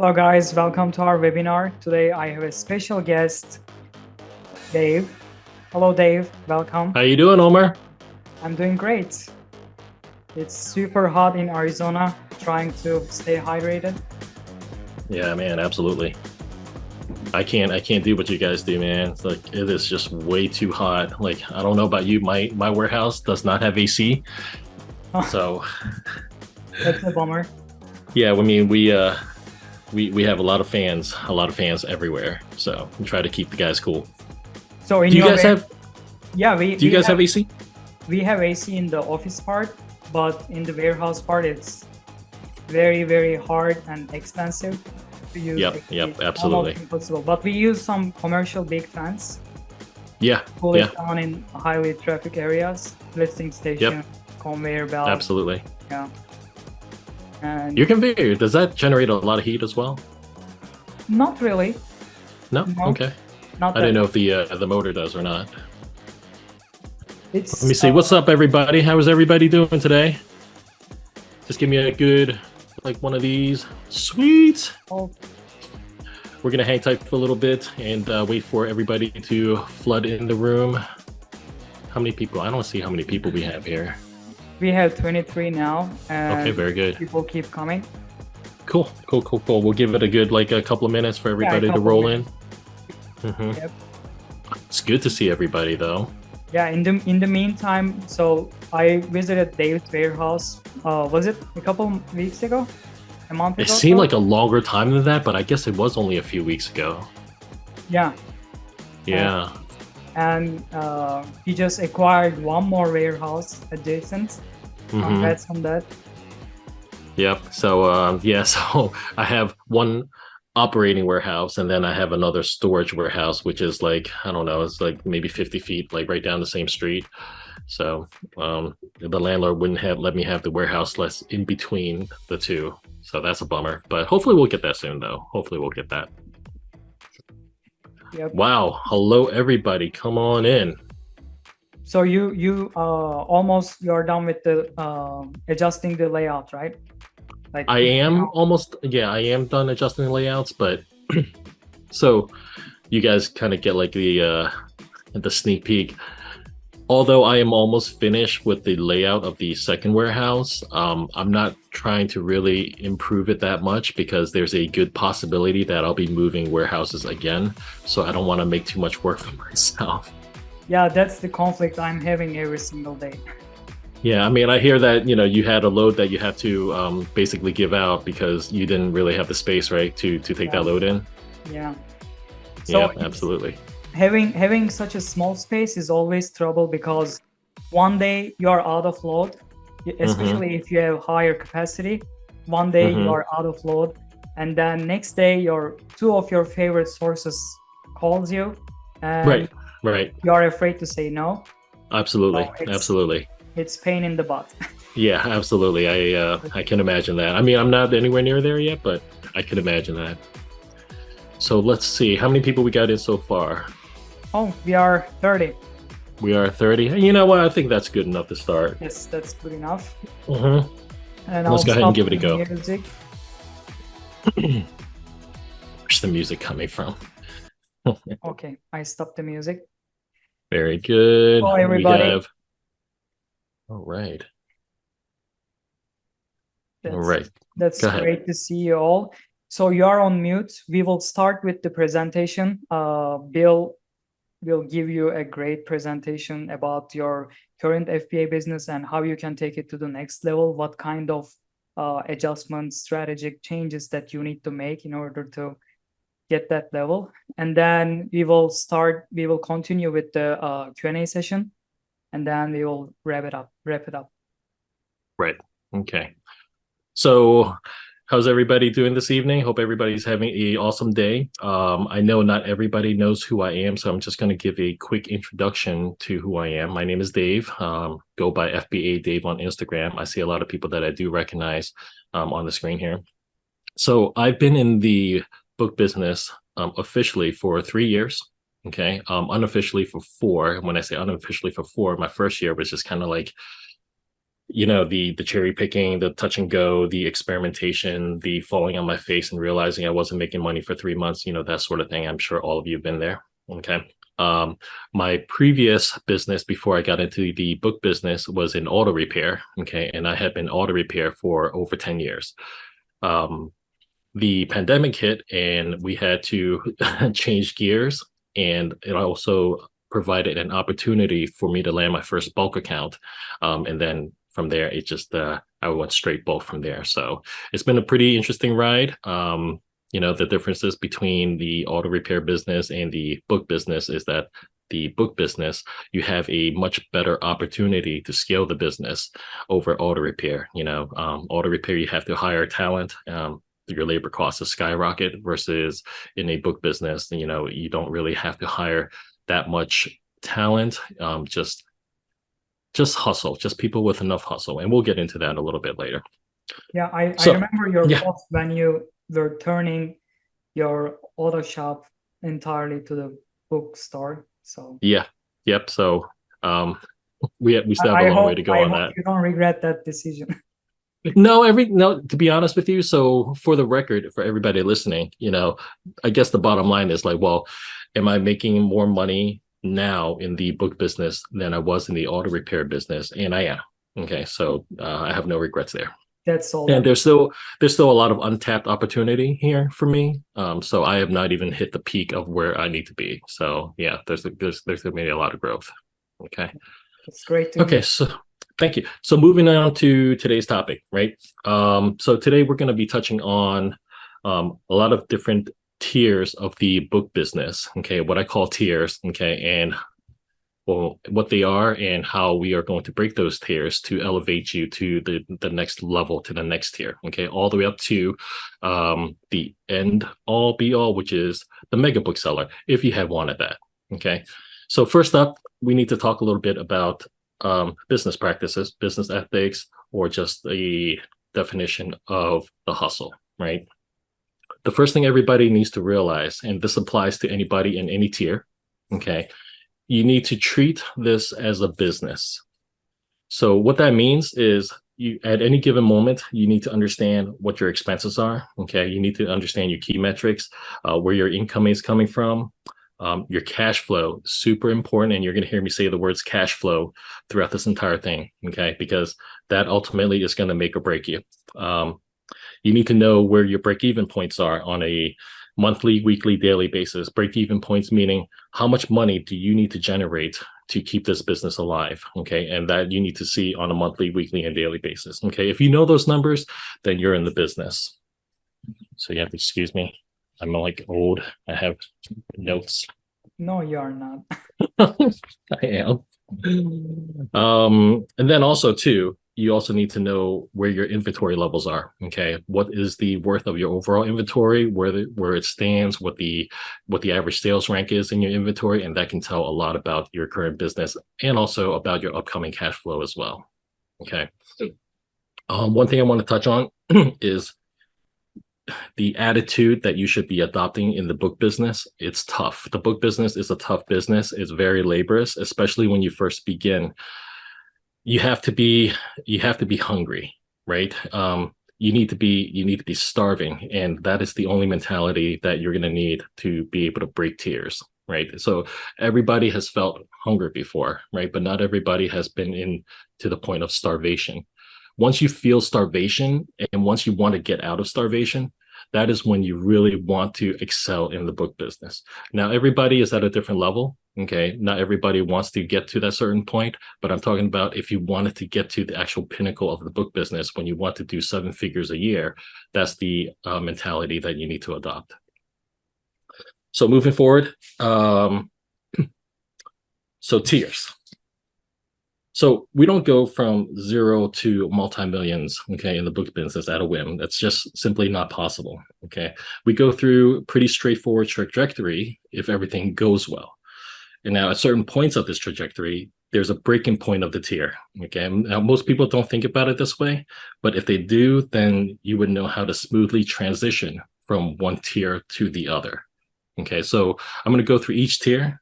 Hello guys, welcome to our webinar. Today I have a special guest, Dave. Hello Dave, welcome. How you doing, Omer? I'm doing great. It's super hot in Arizona, trying to stay hydrated. Yeah, man, absolutely. I can't do what you guys do, man. It's like it is just way too hot. Like I don't know about you, my warehouse does not have AC. So That's a bummer. yeah, I mean we have a lot of fans everywhere. So we try to keep the guys cool. So Do you guys have do you guys have AC? We have AC in the office part, but in the warehouse part it's very, very hard and expensive to use. Yep, absolutely. Impossible. But we use some commercial big fans. Yeah. Pull it down in highly traffic areas, lifting station, conveyor belt. Absolutely. Yeah. And your conveyor, does that generate a lot of heat as well? Not really. No? Okay. Not I didn't know if the motor does or not. Let me see. What's up, everybody? How is everybody doing today? Just give me a good, like one of these. Sweet. Oh. We're going to hang tight for a little bit and wait for everybody to flood in the room. How many people? I don't see how many people we have here. We have 23 now. Okay, very good. People keep coming. Cool. We'll give it a good, like a couple of minutes for everybody to roll in. Yep. It's good to see everybody, though. Yeah, in the meantime, so I visited Dave's warehouse. Was it a couple weeks ago? A month ago? It seemed like a longer time than that, but I guess it was only a few weeks ago. Yeah. Yeah. And he just acquired one more warehouse adjacent. Congrats on that. Yep. So so I have one operating warehouse, and then I have another storage warehouse, which is like, I don't know, it's like maybe 50 feet, like right down the same street. So the landlord wouldn't let me have the warehouse less in between the two. So that's a bummer, but hopefully we'll get that soon, though. Hopefully we'll get that. Yep. Wow. Hello, everybody. Come on in. So you're done with the adjusting the layout, right? Like I am done adjusting the layouts, but so you guys kind of get like the sneak peek. Although I am almost finished with the layout of the second warehouse, I'm not trying to really improve it that much because there's a good possibility that I'll be moving warehouses again. So I don't want to make too much work for myself. Yeah, that's the conflict I'm having every single day. Yeah, I mean, I hear that, you had a load that you had to basically give out because you didn't really have the space, right, to take that load in? Yeah. So yeah, absolutely. Having such a small space is always trouble because one day you are out of load, especially if you have higher capacity. One day you are out of load, and then next day two of your favorite sources calls you, and right. You are afraid to say no. Absolutely, absolutely. It's pain in the butt. Yeah, absolutely. I can imagine that. I mean, I'm not anywhere near there yet, but I can imagine that. So let's see, how many people we got in so far? Oh, we are 30. We are 30. You know what? I think that's good enough to start. Yes, that's good enough. And let's go ahead and give it a go. Music. Where's the music coming from? Okay, I stopped the music. Very good. Hello, everybody. All right. That's great to see you all. So you are on mute. We will start with the presentation. Bill will give you a great presentation about your current FBA business and how you can take it to the next level, what kind of adjustments, strategic changes that you need to make in order to get that level. And then we will continue with the Q&A session, and then we will wrap it up. Right. Okay. So how's everybody doing this evening? Hope everybody's having an awesome day. I know not everybody knows who I am, so I'm just going to give a quick introduction to who I am. My name is Dave. Go by FBA Dave on Instagram. I see a lot of people that I do recognize on the screen here. So I've been in the book business officially for 3 years. Okay. Unofficially for 4. When I say unofficially for 4, my first year was just kind of like, the cherry picking, the touch and go, the experimentation, the falling on my face and realizing I wasn't making money for 3 months, that sort of thing. I'm sure all of you have been there. Okay. My previous business before I got into the book business was in auto repair. Okay. And I had been auto repair for over 10 years. The pandemic hit and we had to change gears, and it also provided an opportunity for me to land my first bulk account. And then from there, it just, I went straight bulk from there. So it's been a pretty interesting ride. The differences between the auto repair business and the book business is that the book business, you have a much better opportunity to scale the business over auto repair. Auto repair, you have to hire talent. Your labor costs will skyrocket, versus in a book business, you don't really have to hire that much talent. Just hustle, just people with enough hustle. And we'll get into that a little bit later. Yeah, I remember your post when you were turning your auto shop entirely to the bookstore. So yep. So we still have a long way to go on that. You don't regret that decision. No, to be honest with you. So for the record, for everybody listening, I guess the bottom line is like, well, am I making more money now in the book business than I was in the auto repair business? And I am. Okay. So I have no regrets there. That's all. And there's still a lot of untapped opportunity here for me. So I have not even hit the peak of where I need to be. So yeah, there's going to be a lot of growth. Okay. That's great to hear. So thank you. So moving on to today's topic, right? So today we're going to be touching on a lot of different tiers of the book business. Okay, what I call tiers. Okay, and what they are and how we are going to break those tiers to elevate you to the next level, to the next tier. Okay, all the way up to the end all be all, which is the mega bookseller, if you have wanted that. Okay, so first up, we need to talk a little bit about business practices, business ethics, or just the definition of the hustle, right? The first thing everybody needs to realize, and this applies to anybody in any tier, okay, you need to treat this as a business. So what that means is you, at any given moment, you need to understand what your expenses are, okay? You need to understand your key metrics, where your income is coming from. Your cash flow, super important. And you're going to hear me say the words cash flow throughout this entire thing, okay? Because that ultimately is going to make or break you. You need to know where your break-even points are on a monthly, weekly, daily basis. Break-even points meaning how much money do you need to generate to keep this business alive, okay? And that you need to see on a monthly, weekly, and daily basis, okay? If you know those numbers, then you're in the business. So you have to excuse me. I'm like old. I have notes. No, you are not. I am. And then also too, you also need to know where your inventory levels are. Okay, what is the worth of your overall inventory, where it stands, what the average sales rank is in your inventory, and that can tell a lot about your current business and also about your upcoming cash flow as well. Okay. One thing I want to touch on is the attitude that you should be adopting in the book business. It's tough. The book business is a tough business. It's very laborious, especially when you first begin. You have to be hungry, right? You need to be starving, and that is the only mentality that you're going to need to be able to break tiers, right? So everybody has felt hunger before, right? But not everybody has been in to the point of starvation. Once you feel starvation and once you want to get out of starvation, that is when you really want to excel in the book business. Now, everybody is at a different level. Okay. Not everybody wants to get to that certain point, but I'm talking about if you wanted to get to the actual pinnacle of the book business, when you want to do 7 figures a year, that's the mentality that you need to adopt. So moving forward, so tiers. So we don't go from 0 to multi-millions, okay, in the book business at a whim. That's just simply not possible, okay? We go through pretty straightforward trajectory if everything goes well. And now at certain points of this trajectory, there's a breaking point of the tier, okay? Now, most people don't think about it this way, but if they do, then you would know how to smoothly transition from one tier to the other, okay? So I'm gonna go through each tier.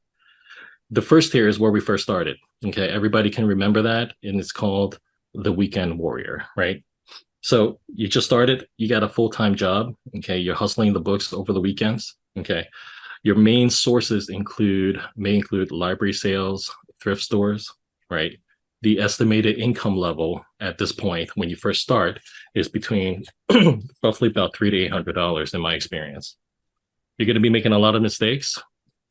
The first tier is where we first started. Okay, everybody can remember that, and it's called the weekend warrior, right? So you just started, you got a full-time job, okay? You're hustling the books over the weekends, okay? Your main sources may include library sales, thrift stores, right? The estimated income level at this point, when you first start, is between roughly about $300 to $800 in my experience. You're going to be making a lot of mistakes,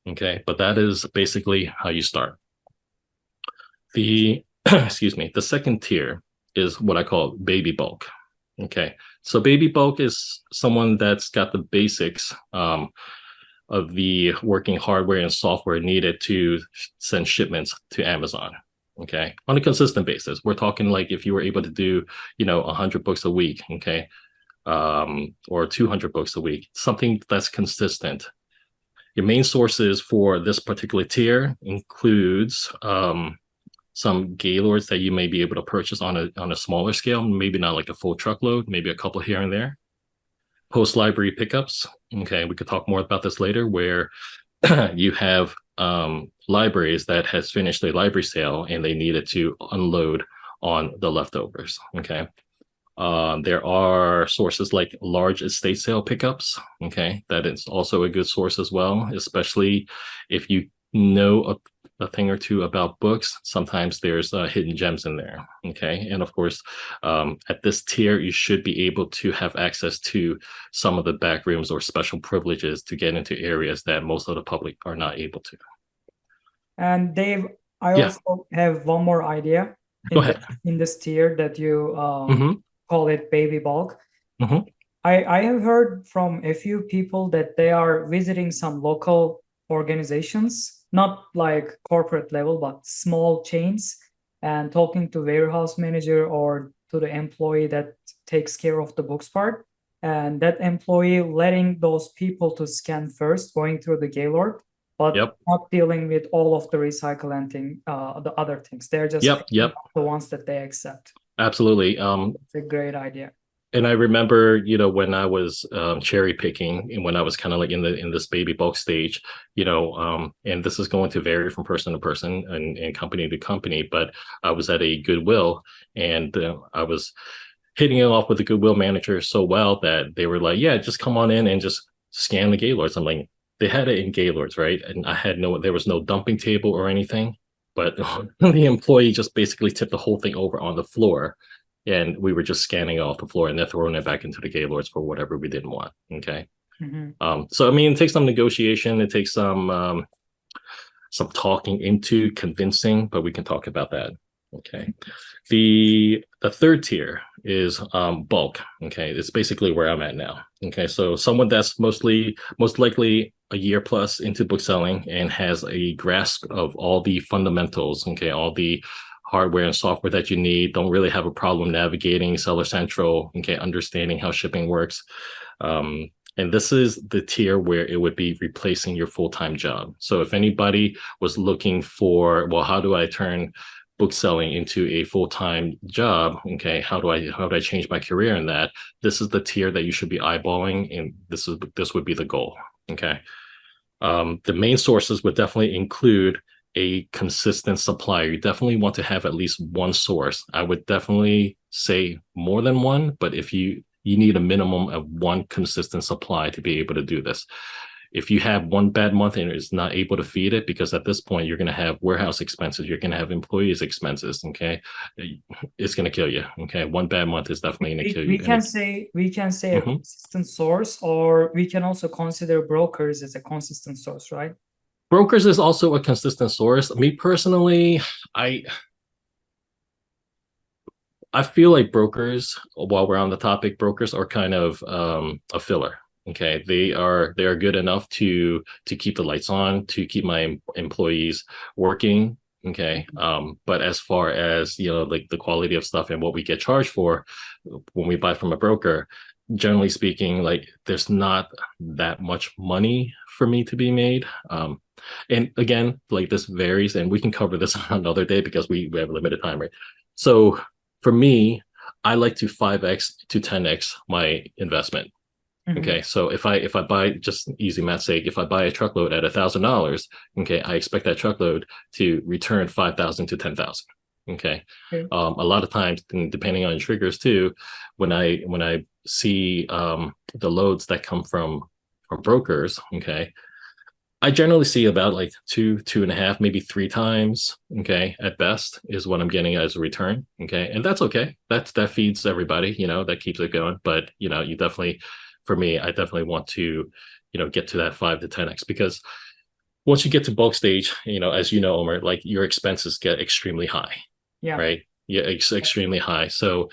okay? But that is basically how you start. The excuse me, the second tier is what I call baby bulk. Okay, so baby bulk is someone that's got the basics of the working hardware and software needed to send shipments to Amazon. Okay, on a consistent basis. We're talking like if you were able to do, 100 books a week, okay, or 200 books a week, something that's consistent. Your main sources for this particular tier includes some Gaylords that you may be able to purchase on a smaller scale, maybe not like a full truckload, maybe a couple here and there. Post library pickups. Okay, we could talk more about this later, where you have libraries that has finished their library sale and they needed to unload on the leftovers. Okay. There are sources like large estate sale pickups. Okay, that is also a good source as well, especially if you know a thing or two about books. Sometimes there's hidden gems in there. Okay, and of course, at this tier, you should be able to have access to some of the back rooms or special privileges to get into areas that most of the public are not able to. And Dave, I also have one more idea in this tier that you call it baby bulk. I have heard from a few people that they are visiting some local organizations, not like corporate level, but small chains, and talking to warehouse manager or to the employee that takes care of the books part. And that employee letting those people to scan first, going through the Gaylord, but not dealing with all of the recycle and the other things. They're just the ones that they accept. Absolutely. It's a great idea. And I remember, when I was cherry picking and when I was kind of like in this baby bulk stage, and this is going to vary from person to person and company to company, but I was at a Goodwill and I was hitting it off with the Goodwill manager so well that they were like, yeah, just come on in and just scan the Gaylords. I'm like, they had it in Gaylords, right? And there was no dumping table or anything, but the employee just basically tipped the whole thing over on the floor. And we were just scanning off the floor and then throwing it back into the Gaylords for whatever we didn't want. Okay. So, I mean, it takes some negotiation. It takes some talking into convincing, but we can talk about that. Okay. The third tier is bulk. Okay. It's basically where I'm at now. Okay. So someone that's most likely a year plus into bookselling and has a grasp of all the fundamentals. Okay. All the hardware and software that you need, don't really have a problem navigating Seller Central, okay, understanding how shipping works. And this is the tier where it would be replacing your full-time job. So if anybody was looking for, well, how do I turn bookselling into a full-time job? Okay, how do I change my career in that? This is the tier that you should be eyeballing, and this would be the goal. Okay. The main sources would definitely include a consistent supplier. You definitely want to have at least one source. I would definitely say more than one, but if you need a minimum of one consistent supply to be able to do this. If you have one bad month and it's not able to feed it, because at this point you're going to have warehouse expenses, you're going to have employees expenses. Okay, it's going to kill you. Okay, one bad month is definitely going to kill you. We can say a consistent source, or we can also consider brokers as a consistent source, right? Brokers is also a consistent source. Me personally, I feel like brokers, while we're on the topic, brokers are kind of a filler. Okay, they are good enough to keep the lights on, to keep my employees working. Okay, but as far as like the quality of stuff and what we get charged for when we buy from a broker, generally speaking, like there's not that much money for me to be made. And again, like this varies, and we can cover this on another day because we have limited time, right? So for me, I like to 5x to 10x my investment. Okay, so if I buy, just easy math sake, if I buy a truckload at $1,000, okay, I expect that truckload to return 5,000 to 10,000. Okay. A lot of times, depending on triggers too, when I see the loads that come from brokers, okay, I generally see about like 2.5, maybe 3 times, okay, at best is what I'm getting as a return. Okay. And that's okay. That feeds everybody, that keeps it going. But you definitely, for me, I definitely want to, get to that 5 to 10x, because once you get to bulk stage, as you know, Omer, like your expenses get extremely high. Yeah. Right. Yeah, extremely high. So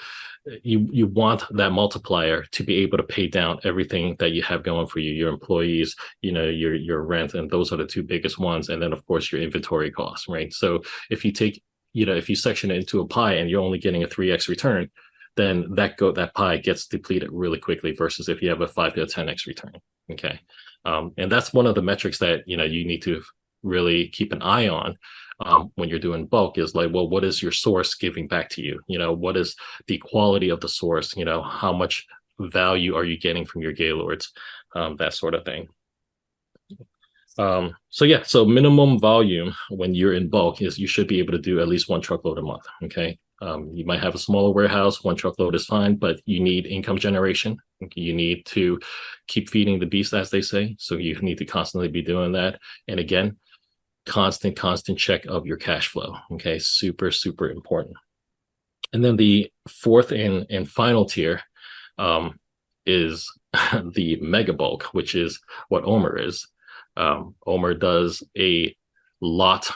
you want that multiplier to be able to pay down everything that you have going for you, your employees, your rent, and those are the 2 biggest ones. And then of course your inventory costs, right? So if you take, if you section it into a pie and you're only getting a 3x return, then that pie gets depleted really quickly versus if you have a 5 to 10x return. Okay. And that's one of the metrics that you need to really keep an eye on when you're doing bulk, is like, well, what is your source giving back to you? What is the quality of the source? How much value are you getting from your Gaylords? That sort of thing. So minimum volume when you're in bulk is you should be able to do at least 1 truckload a month. Okay. You might have a smaller warehouse, 1 truckload is fine, but you need income generation. You need to keep feeding the beast, as they say. So you need to constantly be doing that. And again, constant check of your cash flow. Okay. Super, super important. And then the 4th and final tier is the mega bulk, which is what Omer is. Omer does a lot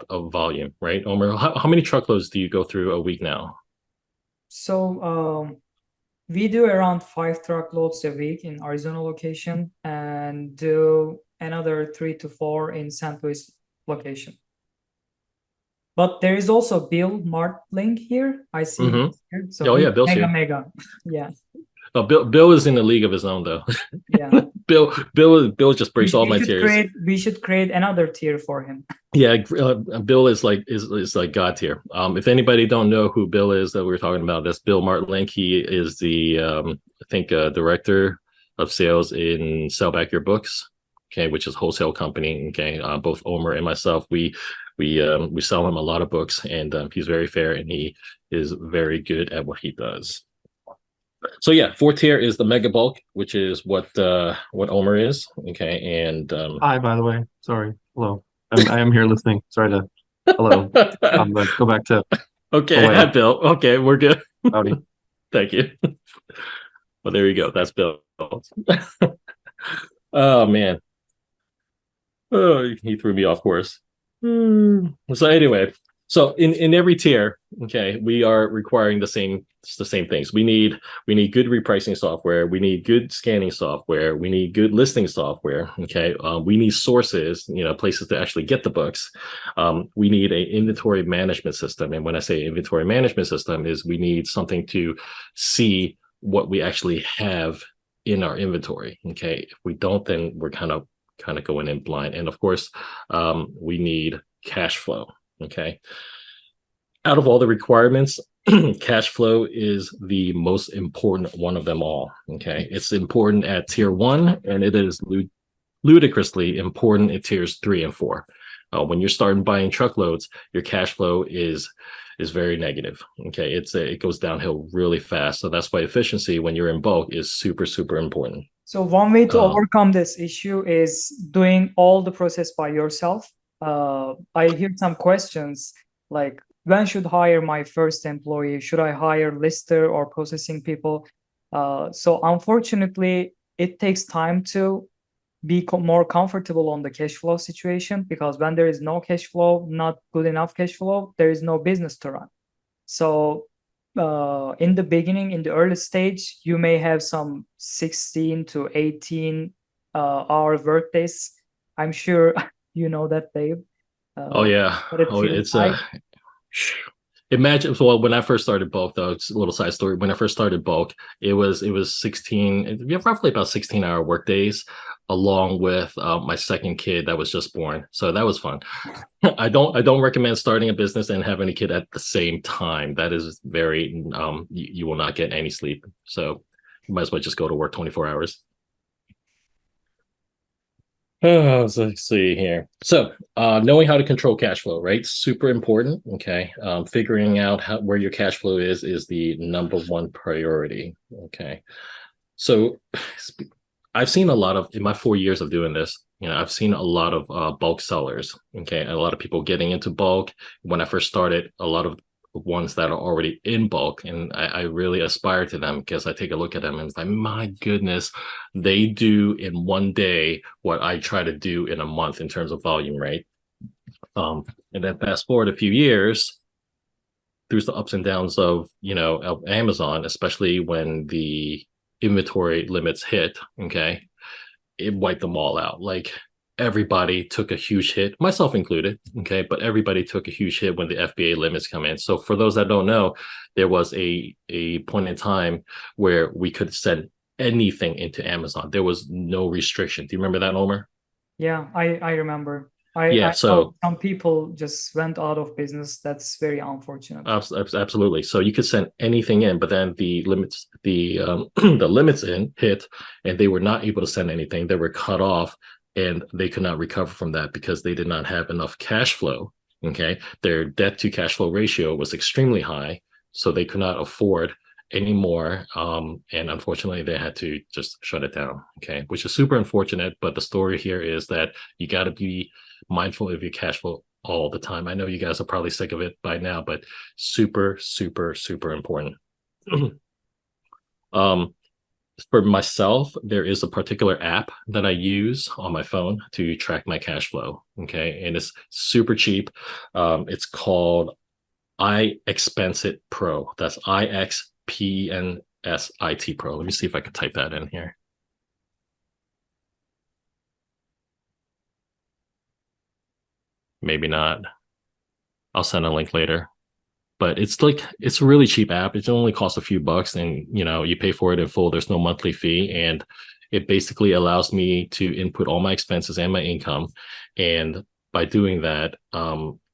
of volume, right? Omer, how many truckloads do you go through a week now? So we do around 5 truckloads a week in Arizona location, and do another 3 to 4 in St. Louis location. But there is also Bill Martling here. I see. Here. So Bill's mega, here. mega. Yeah. Oh, Bill is in a league of his own, though. Yeah. Bill just breaks all my tiers. We should create another tier for him. Yeah, Bill is like God tier. If anybody don't know who Bill is that we're talking about, that's Bill Martling. He is the I think director of sales in Sell Back Your Books, okay, which is a wholesale company. Okay, both Omer and myself, we sell him a lot of books, and he's very fair and he is very good at what he does. So yeah, 4th tier is the mega bulk, which is what Omer is. Okay, and hi, by the way, sorry, hello, I am here listening. Sorry to hello. Let's go back to okay. Hi, Bill. Okay, we're good. Howdy. Thank you. Well, there you go. That's Bill. Oh man. Oh, he threw me off course. So anyway, so in every tier, okay, we are requiring the same things. We need good repricing software. We need good scanning software. We need good listing software. Okay, we need sources, places to actually get the books. We need an inventory management system, and when I say inventory management system, is we need something to see what we actually have in our inventory. Okay, if we don't, then we're kind of going in blind. And of course, we need cash flow. Okay. Out of all the requirements, cash flow is the most important one of them all. Okay. It's important at tier 1, and it is ludicrously important at tiers 3 and 4. When you're starting buying truckloads, your cash flow is very negative. Okay. It goes downhill really fast. So that's why efficiency when you're in bulk is super, super important. So one way to overcome this issue is doing all the process by yourself. I hear some questions like, when should I hire my first employee? Should I hire lister or processing people? So unfortunately, it takes time to be more comfortable on the cash flow situation, because when there is no cash flow, not good enough cash flow, there is no business to run. So in the beginning, in the early stage, you may have some 16 to 18 hour workdays. I'm sure you know that, Dave. Oh yeah. It's imagine. So when I first started bulk, though, it's a little side story. When I first started bulk, it was 16, roughly about 16-hour workdays, along with my second kid that was just born. So that was fun. I don't recommend starting a business and having a kid at the same time. That is very you will not get any sleep. So you might as well just go to work 24 hours. Oh, let's see here. So, knowing how to control cash flow, right? Super important. Okay. Figuring out where your cash flow is the number one priority. Okay. So, I've seen a lot of, in my 4 years of doing this, I've seen a lot of bulk sellers. Okay. A lot of people getting into bulk. When I first started, a lot of ones that are already in bulk, and I really aspire to them because I take a look at them and it's like, my goodness, they do in one day what I try to do in a month in terms of volume, right? And then fast forward a few years through the ups and downs of of Amazon, especially when the inventory limits hit. Okay, it wiped them all out. Like, everybody took a huge hit, myself included. Okay, but everybody took a huge hit when the FBA limits come in. So for those that don't know, there was a point in time where we could send anything into Amazon. There was no restriction. Do you remember that, Omer? Yeah, I remember. I Yeah, know so some people just went out of business. That's very unfortunate. absolutely. So you could send anything in, but then the limits, the limits hit, and they were not able to send anything. They were cut off, and they could not recover from that because they did not have enough cash flow. Okay, their debt to cash flow ratio was extremely high, so they could not afford anymore. And unfortunately, they had to just shut it down. Okay, which is super unfortunate. But the story here is that you got to be mindful of your cash flow all the time. I know you guys are probably sick of it by now, but super, super, super important. um, for myself, there is a particular app that I use on my phone to track my cash flow. Okay, and it's super cheap. It's called iExpensit Pro. That's IXPENSIT Pro. Let me see if I can type that in here. Maybe not. I'll send a link later. But it's a really cheap app. It only costs a few bucks, and you pay for it in full. There's no monthly fee, and it basically allows me to input all my expenses and my income. And by doing that,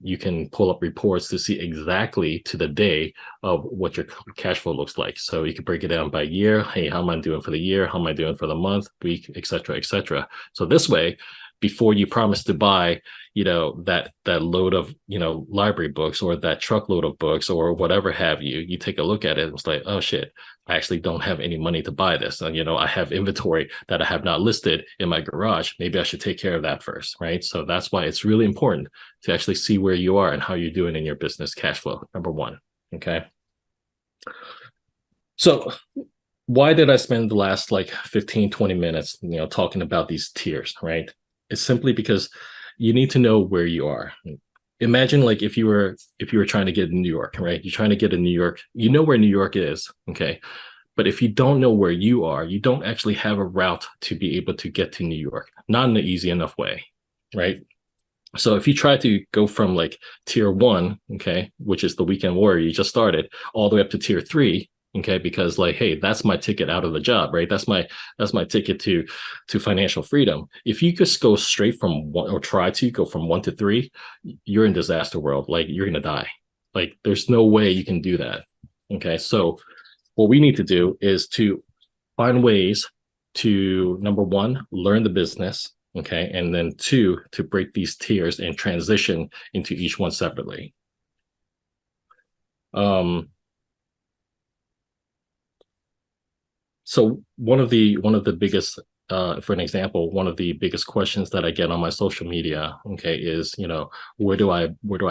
you can pull up reports to see exactly to the day of what your cash flow looks like. So you can break it down by year. Hey, how am I doing for the year? How am I doing for the month, week, etc., etc. So this way, before you promise to buy that load of library books or that truckload of books or whatever have you take a look at it and it's like, oh shit, I actually don't have any money to buy this, and I have inventory that I have not listed in my garage. Maybe I should take care of that first, right? So that's why it's really important to actually see where you are and how you're doing in your business cash flow, number one. Okay, so why did I spend the last like 15-20 minutes talking about these tiers, right? It's simply because you need to know where you are. Imagine like if you were trying to get in New York, right? You're trying to get in New York, you know where New York is, okay? But if you don't know where you are, you don't actually have a route to be able to get to New York, not in an easy enough way, right? So if you try to go from like tier 1, okay, which is the weekend warrior you just started, all the way up to tier 3, okay, because like, hey, that's my ticket out of the job, right? That's my ticket to financial freedom. If you just go straight from 1, or try to go from 1 to 3, you're in disaster world. Like, you're gonna die. Like, there's no way you can do that. Okay, so what we need to do is to find ways to, number one, learn the business. Okay, and then 2, to break these tiers and transition into each one separately. So one of the biggest, for an example, one of the biggest questions that I get on my social media, okay, is where do I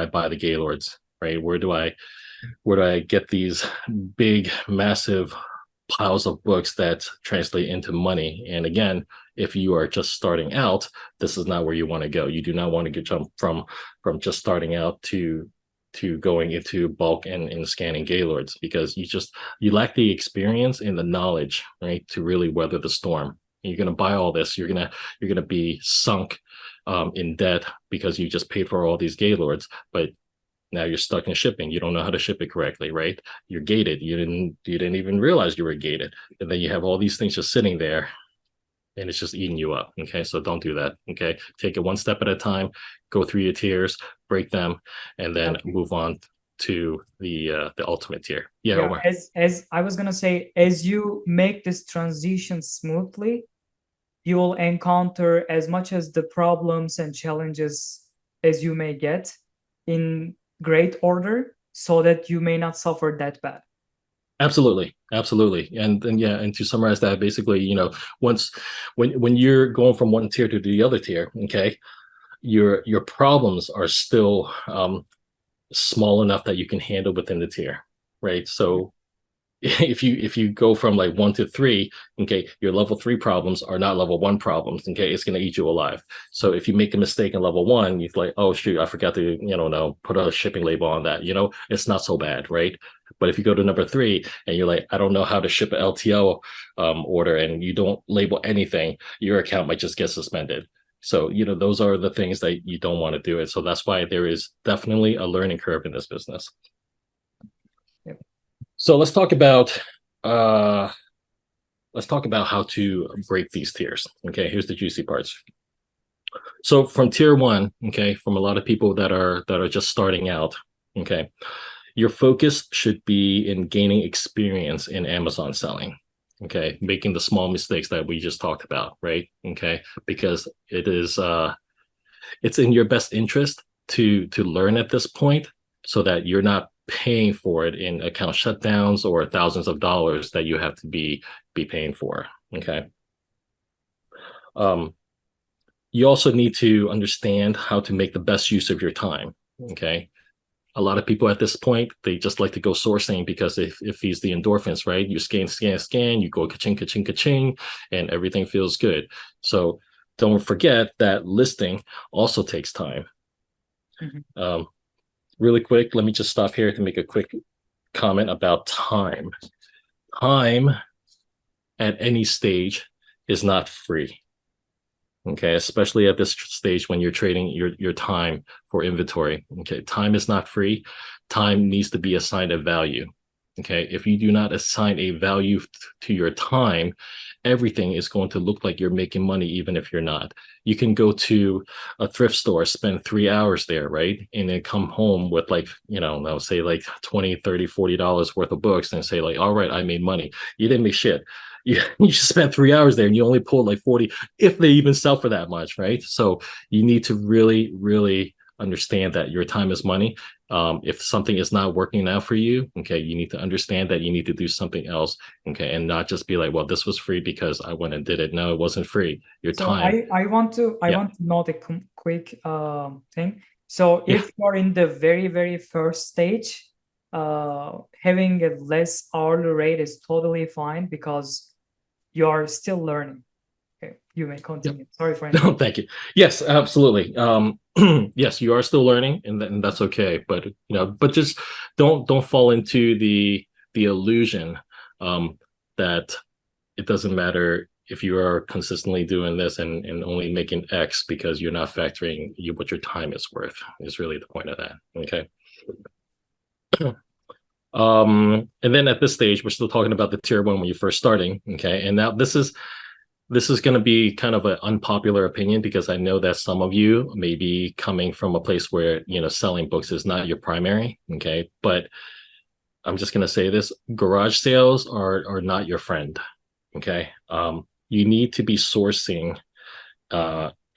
buy the Gaylords, right? Where do I get these big, massive piles of books that translate into money? And again, if you are just starting out, this is not where you want to go. You do not want to jump from just starting out to going into bulk and scanning Gaylords, because you lack the experience and the knowledge, right, to really weather the storm. You're going to buy all this, you're going to be sunk in debt because you just paid for all these Gaylords, but now you're stuck in shipping. You don't know how to ship it correctly, right? You're gated. You didn't even realize you were gated. And then you have all these things just sitting there, and it's just eating you up. Okay, so don't do that. Okay, take it one step at a time. Go through your tiers, break them, and then move on to the ultimate tier. Yeah, Yeah, Omar. as I was gonna say, as you make this transition smoothly, you will encounter as much as the problems and challenges as you may get in great order, so that you may not suffer that bad. Absolutely, absolutely, and yeah, and to summarize that, basically, you know, when you're going from one tier to the other tier, okay, your problems are still small enough that you can handle within the tier, right? So if you go from like 1 to 3, okay, your level 3 problems are not level 1 problems, okay, it's going to eat you alive. So if you make a mistake in level 1, you're like, oh shoot, I forgot to, you know, no, put a shipping label on that, you know, it's not so bad, right? But if you go to number 3 and you're like, I don't know how to ship an LTO order, and you don't label anything, your account might just get suspended. So, you know, those are the things that you don't want to do it. So that's why there is definitely a learning curve in this business. Yep. So let's talk about how to break these tiers. Okay, here's the juicy parts. So from tier 1, okay, from a lot of people that are just starting out, okay, your focus should be in gaining experience in Amazon selling. Okay, making the small mistakes that we just talked about, right? Okay, because it is it's in your best interest to learn at this point, so that you're not paying for it in account shutdowns or thousands of dollars that you have to be paying for. Okay. You also need to understand how to make the best use of your time. Okay. A lot of people at this point, they just like to go sourcing because it feeds the endorphins, right? You scan, you go ka-ching, ka-ching, ka-ching, and everything feels good. So don't forget that listing also takes time. Mm-hmm. Really quick, let me just stop here to make a quick comment about time. Time at any stage is not free. Okay, especially at this stage when you're trading your time for inventory. Okay, time is not free. Time needs to be assigned a value. Okay, if you do not assign a value to your time, everything is going to look like you're making money, even if you're not. You can go to a thrift store, spend 3 hours there, right? And then come home with like, you know, I'll say like $20, $30, $40 worth of books and say like, all right, I made money. You didn't make shit. You just spent 3 hours there and you only pulled like 40, if they even sell for that much, right? So you need to really, really understand that your time is money. If something is not working out for you, okay, you need to understand that you need to do something else, okay, and not just be like, well, this was free because I went and did it. No, it wasn't free. Your time. I want to note a quick thing. So if you're in the very, very first stage, having a less hourly rate is totally fine because you're still learning. Okay, you may continue. Yep. Sorry for interrupting. No, thank you. Yes, absolutely. Yes, you are still learning, and that's okay. But you know, but just don't fall into the illusion that it doesn't matter if you are consistently doing this and only making X because you're not factoring what your time is worth. Is really the point of that. Okay. And then at this stage, we're still talking about the tier 1 when you're first starting. Okay, and now this is going to be kind of an unpopular opinion because I know that some of you may be coming from a place where, you know, selling books is not your primary. Okay, but I'm just going to say this: garage sales are not your friend. Okay, you need to be sourcing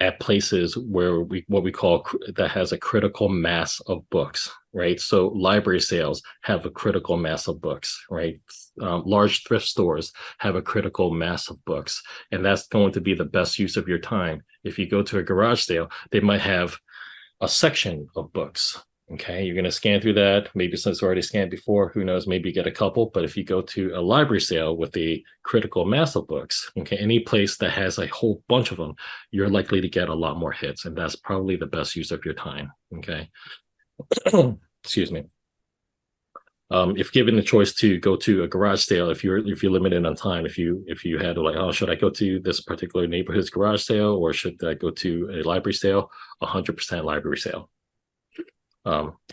at places where what we call that has a critical mass of books, right? So library sales have a critical mass of books, right? Large thrift stores have a critical mass of books, and that's going to be the best use of your time. If you go to a garage sale, they might have a section of books. Okay, you're going to scan through that. Maybe since it's already scanned before, who knows, maybe you get a couple. But if you go to a library sale with a critical mass of books, okay, any place that has a whole bunch of them, you're likely to get a lot more hits. And that's probably the best use of your time. Okay. Excuse me. If given the choice to go to a garage sale, if you're limited on time, if you had to like, oh, should I go to this particular neighborhood's garage sale or should I go to a library sale? 100% library sale.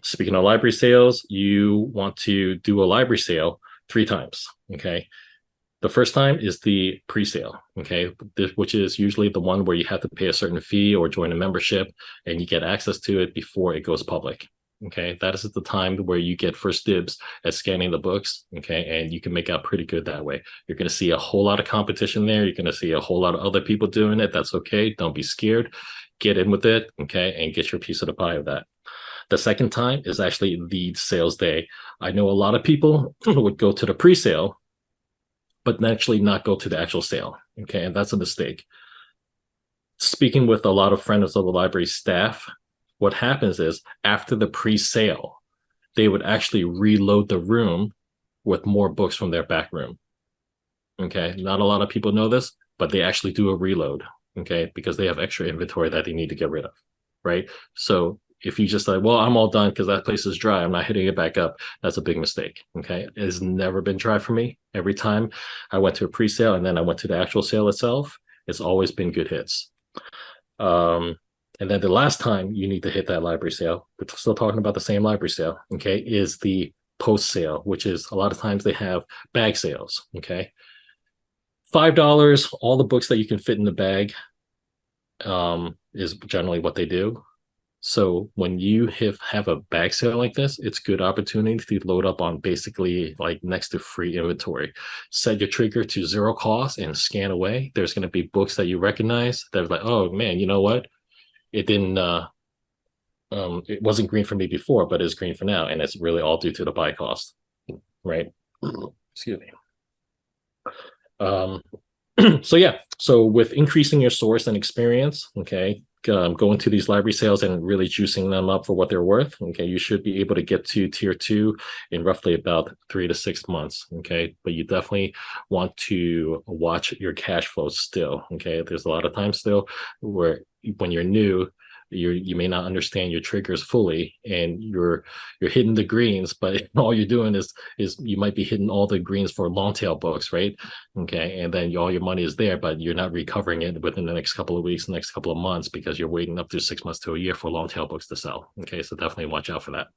Speaking of library sales, you want to do a library sale 3 times. Okay. The first time is the pre-sale, okay, which is usually the one where you have to pay a certain fee or join a membership and you get access to it before it goes public. Okay, that is the time where you get first dibs at scanning the books. Okay, and you can make out pretty good that way. You're going to see a whole lot of competition there. You're going to see a whole lot of other people doing it. That's okay. Don't be scared. Get in with it. Okay, and get your piece of the pie of that. The second time is actually the sales day. I know a lot of people would go to the pre-sale, but actually not go to the actual sale. Okay, and that's a mistake. Speaking with a lot of friends of the library staff, what happens is after the pre-sale, they would actually reload the room with more books from their back room. Okay, not a lot of people know this, but they actually do a reload. Okay, because they have extra inventory that they need to get rid of, right? So if you just like, well, I'm all done because that place is dry, I'm not hitting it back up, that's a big mistake. Okay, it has never been dry for me. Every time I went to a pre-sale and then I went to the actual sale itself, it's always been good hits. And then the last time you need to hit that library sale, we're still talking about the same library sale, okay, is the post sale, which is a lot of times they have bag sales. Okay, $5, all the books that you can fit in the bag is generally what they do. So when you have a bag sale like this, it's a good opportunity to load up on basically like next to free inventory. Set your trigger to 0 cost and scan away. There's going to be books that you recognize that are like, oh man, you know what? It didn't it wasn't green for me before, but it's green for now, and it's really all due to the buy cost, right? Excuse me. So yeah, so with increasing your source and experience, okay, going to these library sales and really juicing them up for what they're worth, okay, you should be able to get to tier 2 in roughly about 3 to 6 months, okay, but you definitely want to watch your cash flow still, okay. There's a lot of times still where when you're new, you may not understand your triggers fully, and you're hitting the greens, but all you're doing is you might be hitting all the greens for long tail books, right? Okay, and then all your money is there, but you're not recovering it within the next couple of weeks, the next couple of months, because you're waiting up to 6 months to a year for long tail books to sell. Okay, so definitely watch out for that.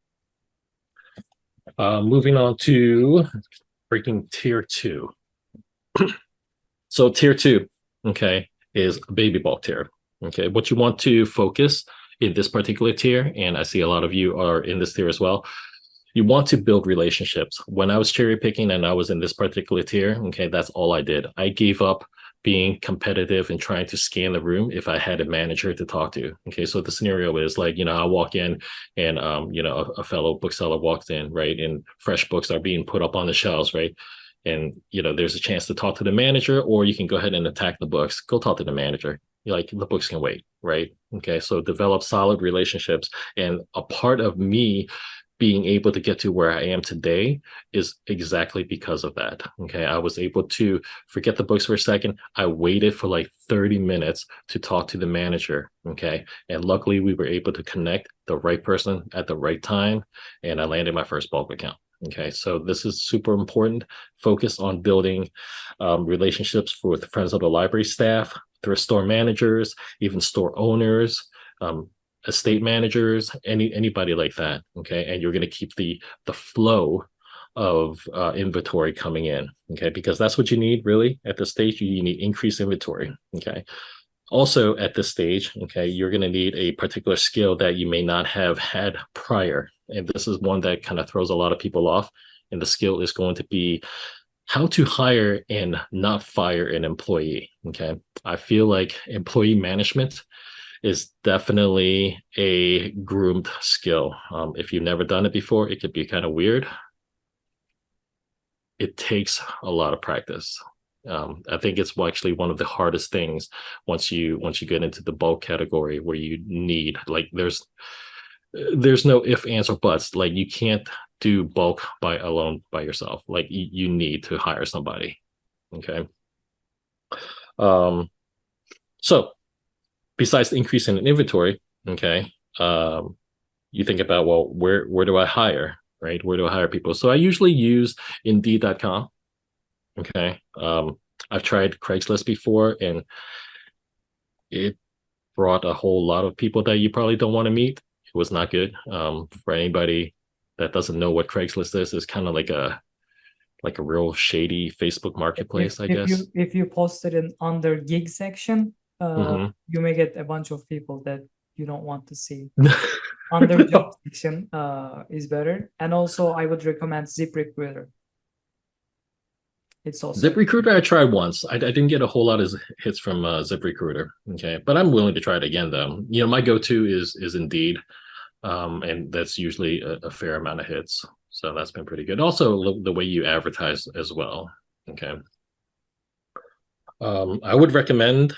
Moving on to breaking tier 2. So tier 2, okay, is baby bulk tier. Okay, what you want to focus in this particular tier, and I see a lot of you are in this tier as well, you want to build relationships. When I was cherry picking and I was in this particular tier, okay, that's all I did. I gave up being competitive and trying to scan the room if I had a manager to talk to. Okay, so the scenario is like, I walk in and, a fellow bookseller walks in, right, and fresh books are being put up on the shelves, right? And, there's a chance to talk to the manager, or you can go ahead and attack the books. Go talk to the manager. Like, the books can wait, right? Okay, so develop solid relationships. And a part of me being able to get to where I am today is exactly because of that. Okay, I was able to forget the books for a second. I waited for like 30 minutes to talk to the manager. Okay, and luckily we were able to connect the right person at the right time, and I landed my first bulk account. Okay, so this is super important. Focus on building relationships with friends of the library staff, thrift store managers, even store owners, estate managers, anybody like that. Okay, and you're going to keep the flow of inventory coming in. Okay, because that's what you need really at this stage. You need increased inventory. Okay. Also at this stage, okay, you're going to need a particular skill that you may not have had prior. And this is one that kind of throws a lot of people off. And the skill is going to be how to hire and not fire an employee. Okay. I feel like employee management is definitely a groomed skill. If you've never done it before, it could be kind of weird. It takes a lot of practice. I think it's actually one of the hardest things once you get into the bulk category, where you need, like, there's no if, ands, or buts. Like, you can't do bulk by yourself. Like, you need to hire somebody. Okay. So besides the increase in inventory, okay, you think about, well, where do I hire, right? Where do I hire people? So I usually use Indeed.com. Okay. I've tried Craigslist before, and it brought a whole lot of people that you probably don't want to meet. It was not good. For anybody that doesn't know what Craigslist is, it's kind of like a real shady Facebook marketplace, I guess. If you post it in under gig section, you may get a bunch of people that you don't want to see. under job section is better. And also I would recommend ZipRecruiter. It's also ZipRecruiter I tried once. I didn't get a whole lot of hits from ZipRecruiter. Okay, but I'm willing to try it again though. My go-to is Indeed, and that's usually a fair amount of hits. So that's been pretty good. Also, the way you advertise as well. Okay. I would recommend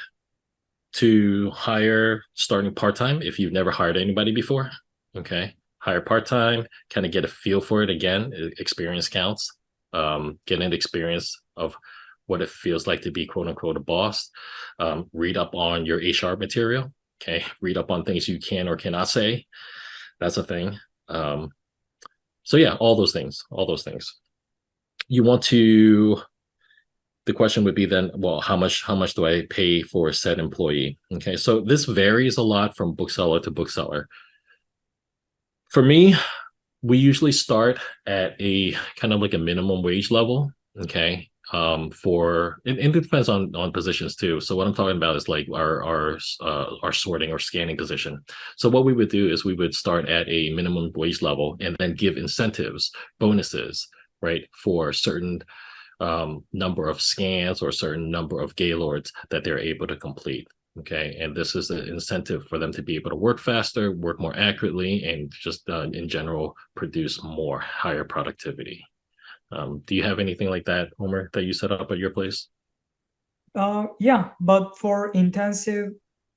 to hire starting part-time if you've never hired anybody before. Okay. Hire part-time, kind of get a feel for it again. Experience counts. Get an experience of what it feels like to be quote unquote a boss. Read up on your HR material. Okay. Read up on things you can or cannot say. That's a thing. So yeah, all those things. You want to, the question would be then, well, how much do I pay for a said employee? Okay, so this varies a lot from bookseller to bookseller. For me, we usually start at a kind of like a minimum wage level. Okay, it depends on positions too. So what I'm talking about is like our sorting or scanning position. So what we would do is we would start at a minimum wage level and then give incentives, bonuses, right, for certain number of scans or certain number of Gaylords that they're able to complete. Okay, and this is an incentive for them to be able to work faster, work more accurately, and just in general produce more higher productivity. Do you have anything like that, Omer, that you set up at your place? Yeah, but for intensive,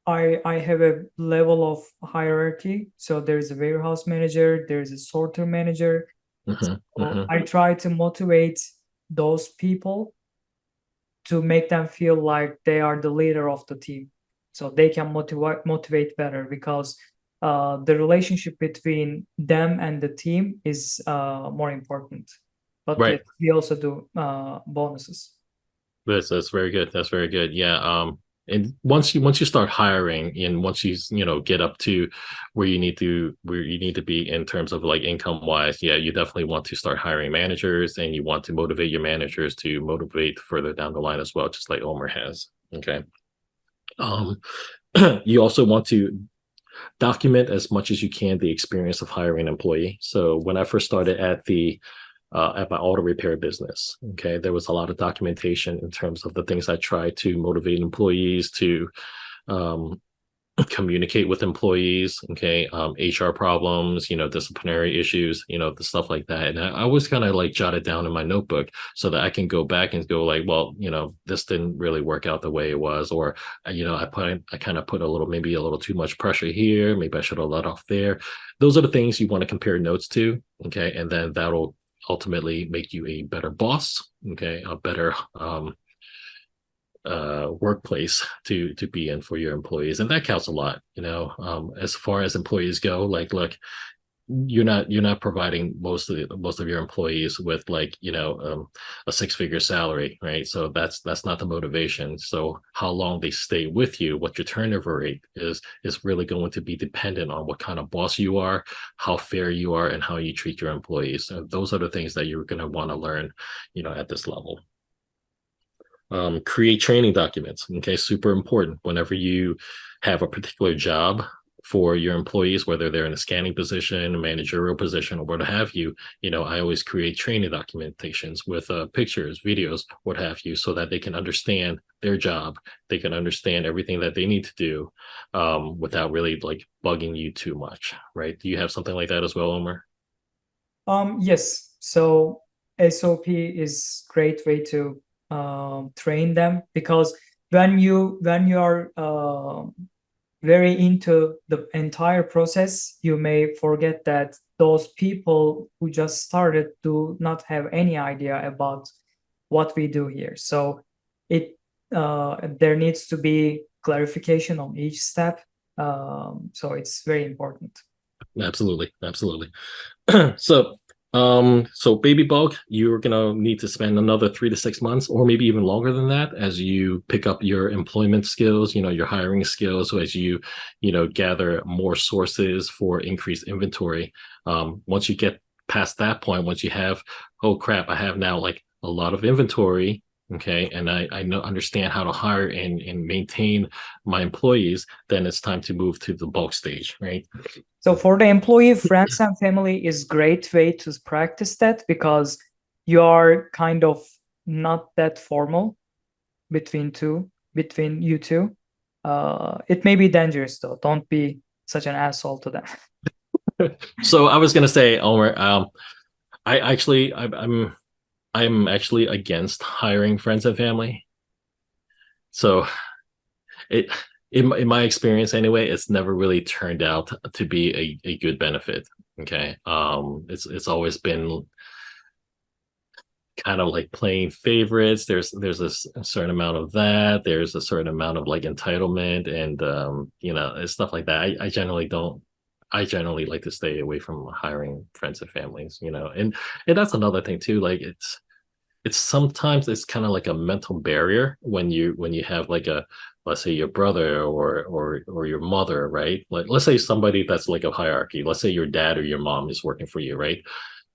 I have a level of hierarchy. So there's a warehouse manager, there's a sorter manager. I try to motivate those people to make them feel like they are the leader of the team, so they can motivate better, because the relationship between them and the team is more important. But right. yes, we also do bonuses. That's very good. That's very good. Yeah. And once you start hiring, and once you get up to where you need to be in terms of like income wise, yeah, you definitely want to start hiring managers, and you want to motivate your managers to motivate further down the line as well, just like Omer has. Okay. You also want to document as much as you can the experience of hiring an employee. So when I first started at my auto repair business, okay, there was a lot of documentation in terms of the things I tried to motivate employees to communicate with employees, okay, HR problems, disciplinary issues, the stuff like that. And I always kind of like jot it down in my notebook so that I can go back and go like, well, this didn't really work out the way it was, or I kind of put maybe a little too much pressure here, maybe I should have let off there. Those are the things you want to compare notes to, okay, and then that'll ultimately make you a better boss, okay, a better workplace to be in for your employees, and that counts a lot. As far as employees go, like, look, you're not providing most of your employees with like a six-figure salary, right? So that's not the motivation. So how long they stay with you, what your turnover rate is really going to be dependent on what kind of boss you are, how fair you are, and how you treat your employees. So those are the things that you're going to want to learn at this level. Create training documents. Okay, super important whenever you have a particular job for your employees, whether they're in a scanning position, a managerial position, or what have you. I always create training documentations with pictures, videos, what have you, so that they can understand their job. They can understand everything that they need to do without really like bugging you too much, right? Do you have something like that as well, Omer? Yes. So SOP is great way to train them, because when you are very into the entire process, you may forget that those people who just started do not have any idea about what we do here. So there needs to be clarification on each step. So it's very important. Absolutely. So baby bulk, you're gonna need to spend another 3 to 6 months, or maybe even longer than that, as you pick up your employment skills, your hiring skills, so as you gather more sources for increased inventory. Once you get past that point, once you have, oh crap, I have now like a lot of inventory, okay, and I understand how to hire and maintain my employees, then it's time to move to the bulk stage, right? So for the employee, friends and family is great way to practice that, because you are kind of not that formal between you two. It may be dangerous though. Don't be such an asshole to them. So I was gonna say, Omer, I'm actually against hiring friends and family. So it in my experience anyway, it's never really turned out to be a good benefit. Okay. It's always been kind of like playing favorites. There's a certain amount of that. There's a certain amount of like entitlement and and stuff like that. I generally like to stay away from hiring friends and families, and that's another thing too. Like it's sometimes it's kind of like a mental barrier when you have like a, let's say, your brother or your mother, right? Like let's say somebody that's like a hierarchy. Let's say your dad or your mom is working for you, right?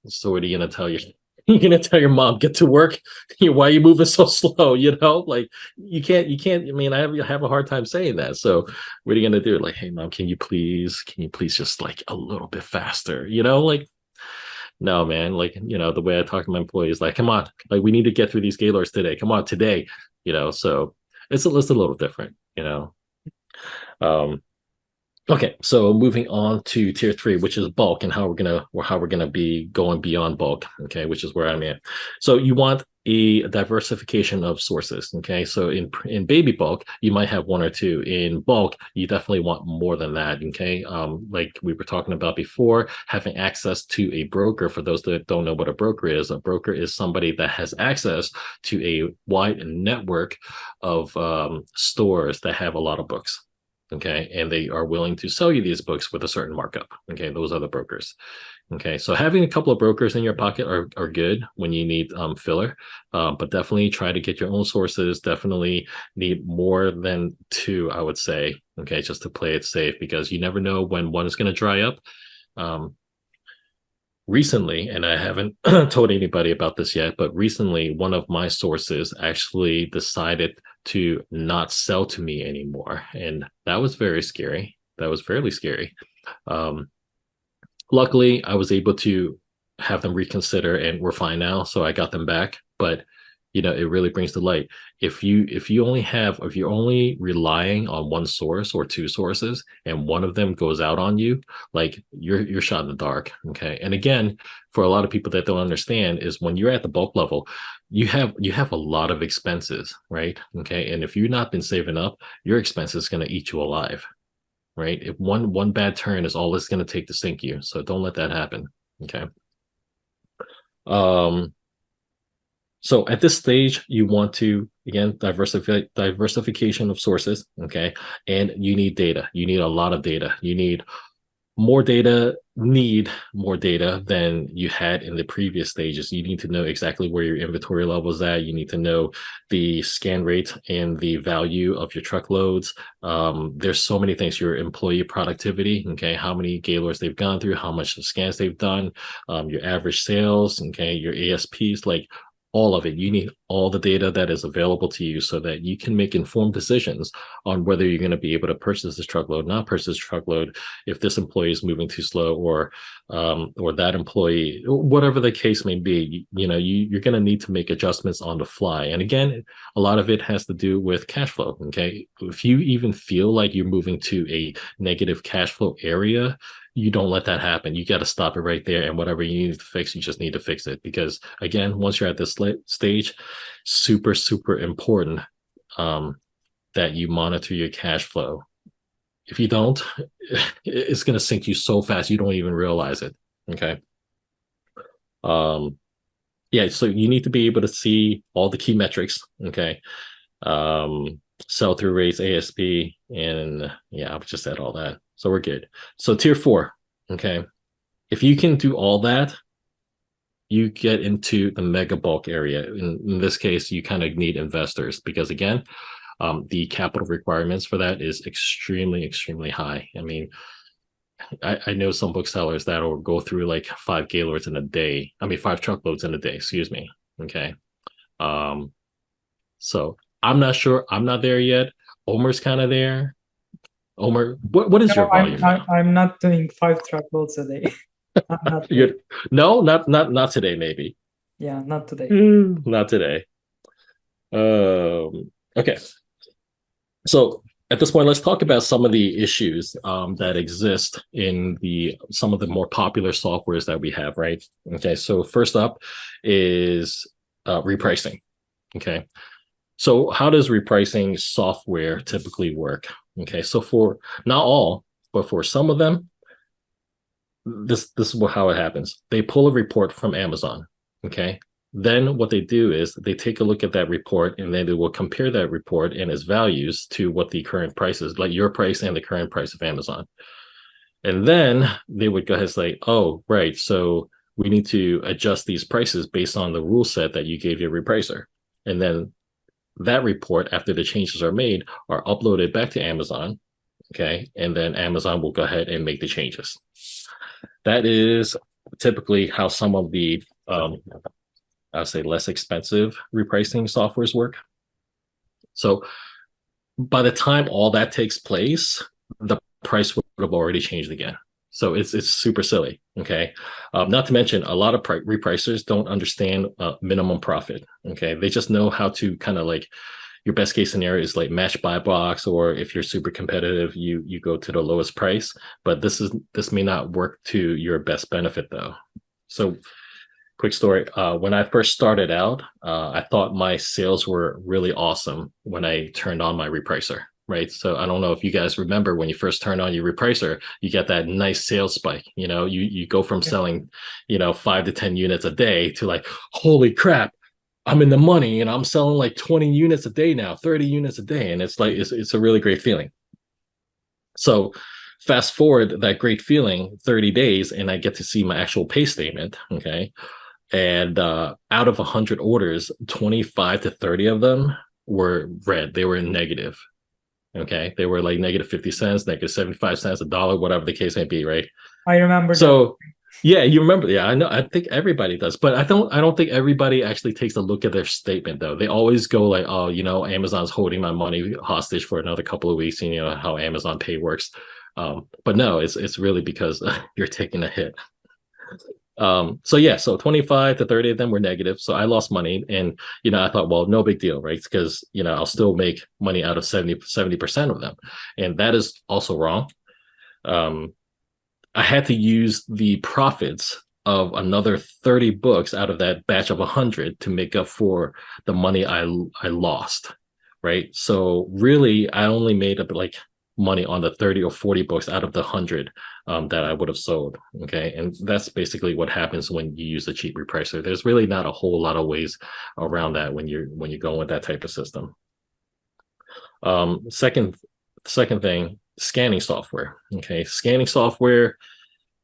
So what are you gonna tell you? You're gonna tell your mom, get to work. Why are you moving so slow? Like you can't. I mean, I have a hard time saying that. So what are you gonna do? Like, hey mom, can you please just like a little bit faster? Like, no, man. Like, the way I talk to my employees, like, come on, like we need to get through these gaylords today. Come on, today. So it's a little different. Um, Okay, so moving on to tier 3, which is bulk, and how we're gonna be going beyond bulk. Okay, which is where I'm at. So you want a diversification of sources. Okay, so in baby bulk, you might have one or two. In bulk, you definitely want more than that. Okay, like we were talking about before, having access to a broker. For those that don't know what a broker is somebody that has access to a wide network of stores that have a lot of books. Okay, and they are willing to sell you these books with a certain markup. Okay, those are the brokers. Okay, so having a couple of brokers in your pocket are good when you need filler, but definitely try to get your own sources. Definitely need more than 2, I would say. Okay, just to play it safe, because you never know when one is going to dry up. Recently, and I haven't told anybody about this yet, but recently one of my sources actually decided to not sell to me anymore. And that was very scary. That was fairly scary. Luckily, I was able to have them reconsider, and we're fine now. So I got them back. But it really brings to light, if you're only relying on one source or 2 sources, and one of them goes out on you, like you're shot in the dark. Okay, and again, for a lot of people that don't understand, is when you're at the bulk level, you have a lot of expenses, right? Okay, and if you've not been saving up, your expenses is going to eat you alive, right? If one bad turn is all it's going to take to sink you, so don't let that happen. Okay. So at this stage, you want to, again, diversification of sources, okay? And you need data. You need a lot of data. You need more data than you had in the previous stages. You need to know exactly where your inventory level is at. You need to know the scan rate and the value of your truckloads. There's so many things. Your employee productivity, okay, how many gaylords they've gone through, how much scans they've done, your average sales, okay, your ASPs, like all of it. You need all the data that is available to you so that you can make informed decisions on whether you're going to be able to purchase this truckload, not purchase truckload, if this employee is moving too slow, or that employee, whatever the case may be. You're going to need to make adjustments on the fly. And again, a lot of it has to do with cash flow. Okay, if you even feel like you're moving to a negative cash flow area, you don't let that happen. You got to stop it right there. And whatever you need to fix, you just need to fix it. Because again, once you're at this stage, super, super important that you monitor your cash flow. If you don't, it's going to sink you so fast you don't even realize it. Okay. Yeah, so you need to be able to see all the key metrics. Okay. Sell-through rates, ASP, and yeah, I've just said all that. So we're good. So tier 4, okay. If you can do all that, you get into the mega bulk area. In this case, you kind of need investors, because again, the capital requirements for that is extremely, extremely high. I mean, I know some booksellers that will go through like 5 gaylords in a day. I mean, 5 truckloads in a day, excuse me. Okay. So I'm not sure. I'm not there yet. Omer's kind of there. Omer, what is your volume now? I'm not doing 5 truckloads a day. No, not today, maybe. Yeah, not today. Not today. Okay. So at this point, let's talk about some of the issues that exist in some of the more popular softwares that we have, right? Okay, so first up is repricing. Okay, so how does repricing software typically work? Okay, so for not all, but for some of them, this is how it happens. They pull a report from Amazon. Okay, then what they do is they take a look at that report and then they will compare that report and its values to what the current price is, like your price and the current price of Amazon. And then they would go ahead and say, oh, right, so we need to adjust these prices based on the rule set that you gave your repricer. And then that report, after the changes are made, are uploaded back to Amazon. Okay, and then Amazon will go ahead and make the changes. That is typically how some of the I'll say less expensive repricing softwares work. So by the time all that takes place, the price would have already changed again. So it's super silly. Okay, not to mention a lot of repricers don't understand minimum profit. Okay, they just know how to kind of like, your best case scenario is like match buy box, or if you're super competitive, you go to the lowest price. But this may not work to your best benefit though. So quick story. When I first started out, I thought my sales were really awesome when I turned on my repricer, right? So I don't know if you guys remember when you first turn on your repricer, you get that nice sales spike. You know, you go from selling, 5 to 10 units a day to like, holy crap, I'm in the money and I'm selling like 20 units a day now, 30 units a day. And it's like, it's a really great feeling. So fast forward that great feeling 30 days and I get to see my actual pay statement. Okay. And out of 100 orders, 25 to 30 of them were red. They were negative. Okay. They were like negative 50 cents, negative 75 cents, $1, whatever the case may be. Right. I remember. So yeah, you remember. Yeah, I know. I think everybody does, but I don't think everybody actually takes a look at their statement though. They always go like, oh, Amazon's holding my money hostage for another couple of weeks, and you know how Amazon Pay works. But no, it's really because you're taking a hit. So 25 to 30 of them were negative. So I lost money, and I thought, well, no big deal, right? Because I'll still make money out of 70% of them, and that is also wrong. I had to use the profits of another 30 books out of that batch of 100 to make up for the money I lost, right? So really, I only made up like money on the 30 or 40 books out of the 100 that I would have sold. Okay, and that's basically what happens when you use a cheap repricer. There's really not a whole lot of ways around that when you're going with that type of system. Second thing, scanning software. Okay, scanning software,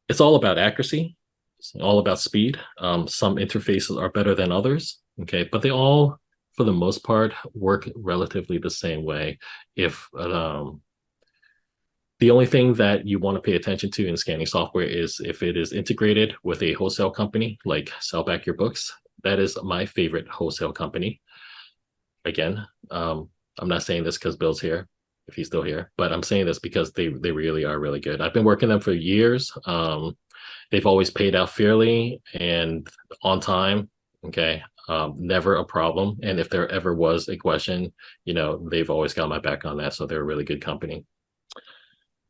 it's all about accuracy. It's all about speed. Some interfaces are better than others. Okay, but they all, for the most part, work relatively the same way. If the only thing that you want to pay attention to in scanning software is if it is integrated with a wholesale company, like Sell Back Your Books. That is my favorite wholesale company. Again, I'm not saying this because Bill's here, if he's still here, but I'm saying this because they really are really good. I've been working them for years. They've always paid out fairly and on time. Okay. Never a problem. And if there ever was a question, they've always got my back on that. So they're a really good company.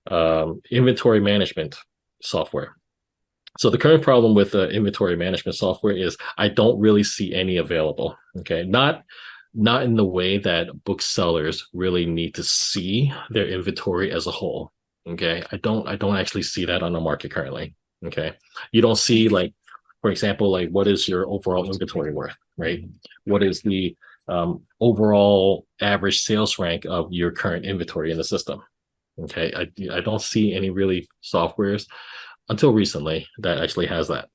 Inventory management software. So the current problem with inventory management software is I don't really see any available. Okay. Not in the way that booksellers really need to see their inventory as a whole. Okay. I don't actually see that on the market currently. Okay. You don't see, like, for example, like, what is your overall inventory worth, right? What is the overall average sales rank of your current inventory in the system? Okay. I don't see any really softwares until recently that actually has that.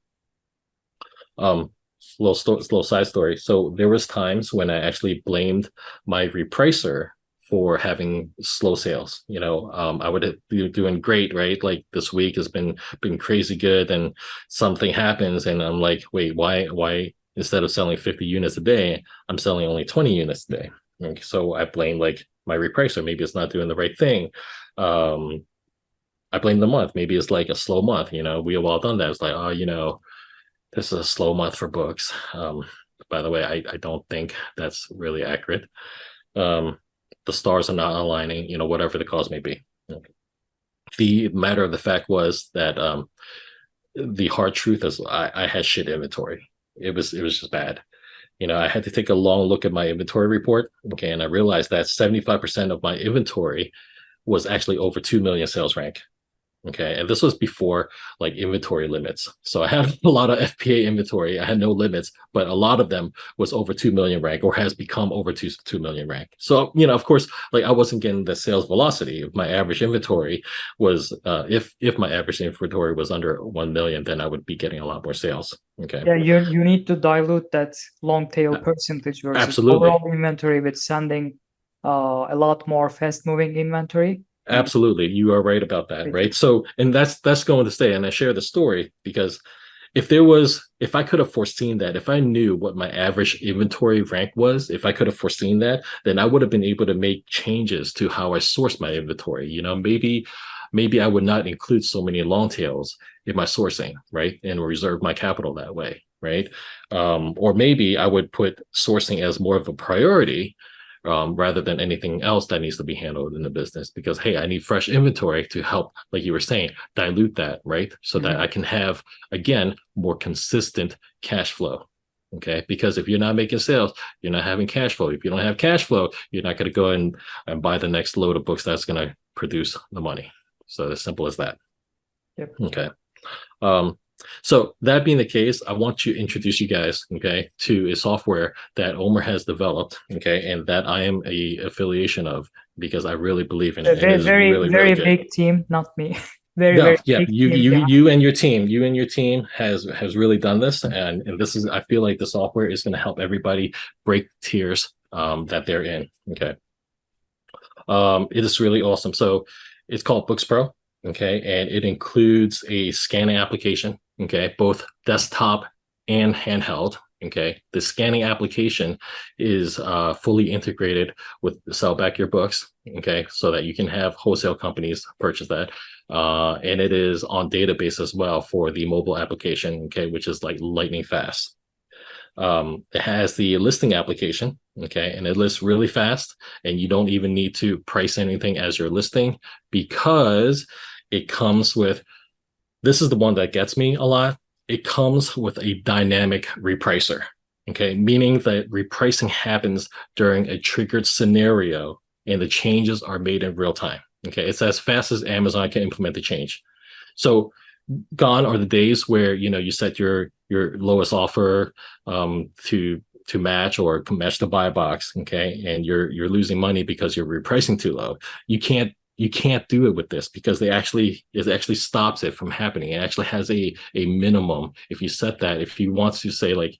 Little side story. So there was times when I actually blamed my repricer for having slow sales. I would be doing great, right? Like this week has been crazy good, and something happens, and I'm like, wait, why instead of selling 50 units a day, I'm selling only 20 units a day? And so I blame like my repricer. Maybe it's not doing the right thing. I blame the month. Maybe it's like a slow month. We have all done that. It's like, oh, this is a slow month for books. By the way, I don't think that's really accurate. The stars are not aligning, whatever the cause may be. The matter of the fact was that the hard truth is I had shit inventory. It was just bad. I had to take a long look at my inventory report. Okay, and I realized that 75% of my inventory was actually over 2 million sales rank. Okay, and this was before like inventory limits. So I had a lot of FBA inventory. I had no limits, but a lot of them was over 2 million rank or has become over 2 million rank. So, of course, like I wasn't getting the sales velocity. If my average inventory was, if my average inventory was under 1 million, then I would be getting a lot more sales. Okay. Yeah, you need to dilute that long tail percentage versus absolutely overall inventory with sending a lot more fast moving inventory. Absolutely. You are right about that, right? So, and that's going to stay. And I share the story because if I could have foreseen that, if I knew what my average inventory rank was, if I could have foreseen that, then I would have been able to make changes to how I source my inventory. Maybe I would not include so many long tails in my sourcing, right? And reserve my capital that way, right? Or maybe I would put sourcing as more of a priority rather than anything else that needs to be handled in the business because, hey, I need fresh inventory to help, like you were saying, dilute that, right? So that I can have, again, more consistent cash flow. Okay. Because if you're not making sales, you're not having cash flow. If you don't have cash flow, you're not going to go and buy the next load of books that's going to produce the money. So as simple as that. Yep. Okay. So that being the case, I want to introduce you guys, okay, to a software that Omer has developed, okay, and that I am a affiliation of because I really believe in it. Very, very, really, very really big team, not me. Very big team. You and your team has really done this, and this is, I feel like the software is going to help everybody break tiers that they're in. Okay, it is really awesome. So it's called Bookz Pro. Okay, and it includes a scanning application, okay, both desktop and handheld. Okay, the scanning application is fully integrated with Sell Back Your Books, okay, so that you can have wholesale companies purchase that. And it is on database as well for the mobile application, okay, which is like lightning fast. It has the listing application, okay, and it lists really fast, and you don't even need to price anything as you're listing because it comes with, this is the one that gets me a lot. It comes with a dynamic repricer, okay, meaning that repricing happens during a triggered scenario and the changes are made in real time. Okay, it's as fast as Amazon can implement the change. So gone are the days where you set your lowest offer to match or match the buy box, okay, and you're losing money because you're repricing too low. You can't do it with this because it actually stops it from happening. It actually has a minimum. If you set that, if you want to say like,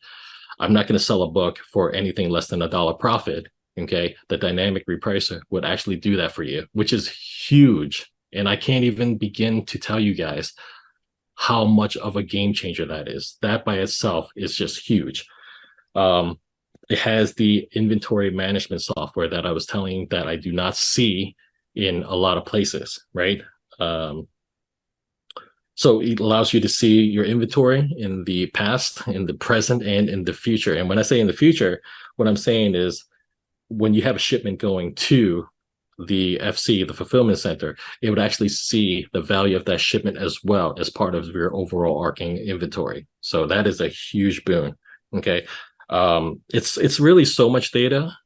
I'm not going to sell a book for anything less than $1 profit, okay, the dynamic repricer would actually do that for you, which is huge. And I can't even begin to tell you guys how much of a game changer that is. That by itself is just huge. It has the inventory management software that I was telling that I do not see in a lot of places, right? So it allows you to see your inventory in the past, in the present, and in the future. And when I say in the future, what I'm saying is when you have a shipment going to the FC, the fulfillment center, it would actually see the value of that shipment as well as part of your overall arcing inventory. So that is a huge boon. Okay. It's really so much data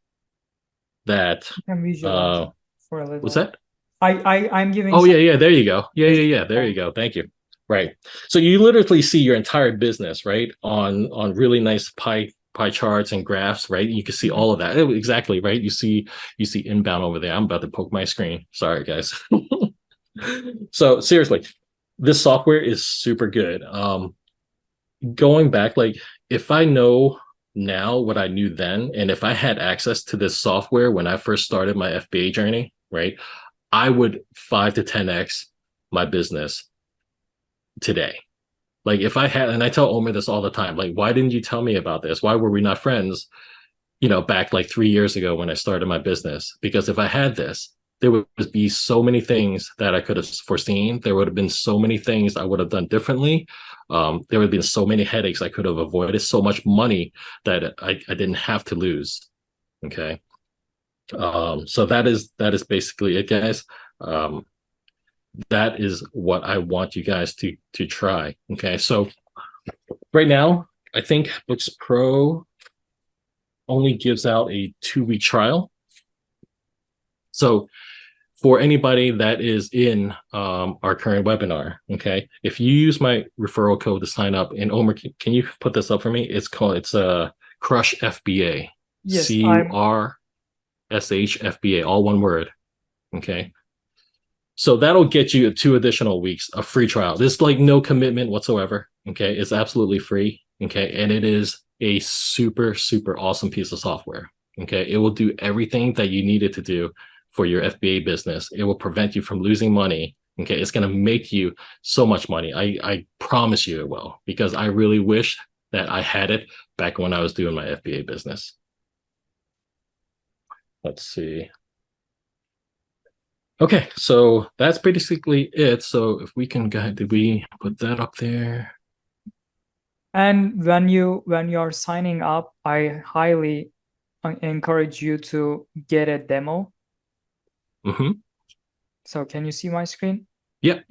that can visualize for a little. What's that? I'm giving. Oh yeah, there you go. Yeah. There you go. Thank you. Right. So you literally see your entire business, right, on really nice pie charts and graphs, right? You can see all of that. Exactly, right? You see inbound over there. I'm about to poke my screen. Sorry, guys. So seriously, this software is super good. Going back, like if I know now what I knew then, and if I had access to this software when I first started my FBA journey, right, I would 5 to 10x my business today. Like if I had, and I tell Omer this all the time, like, why didn't you tell me about this? Why were we not friends? back like 3 years ago when I started my business. Because if I had this, there would be so many things that I could have foreseen. There would have been so many things I would have done differently. There would have been so many headaches I could have avoided, so much money that I didn't have to lose. Okay. So that is basically it, guys. That is what I want you guys to try. Okay. So right now, I think Bookz Pro only gives out a 2-week trial. So for anybody that is in our current webinar, okay, if you use my referral code to sign up, and Omer, can you put this up for me? It's Crush FBA. Yes, CURSH FBA, all one word. Okay. So that'll get you 2 additional weeks of free trial. There's like no commitment whatsoever. Okay. It's absolutely free. Okay. And it is a super, super awesome piece of software. Okay. It will do everything that you need it to do for your FBA business. It will prevent you from losing money. Okay. It's going to make you so much money. I promise you it will, because I really wish that I had it back when I was doing my FBA business. Let's see. Okay, so that's basically it. So if we can go ahead, did we put that up there? And when you're signing up, I highly encourage you to get a demo. Mm-hmm. So can you see my screen? Yep.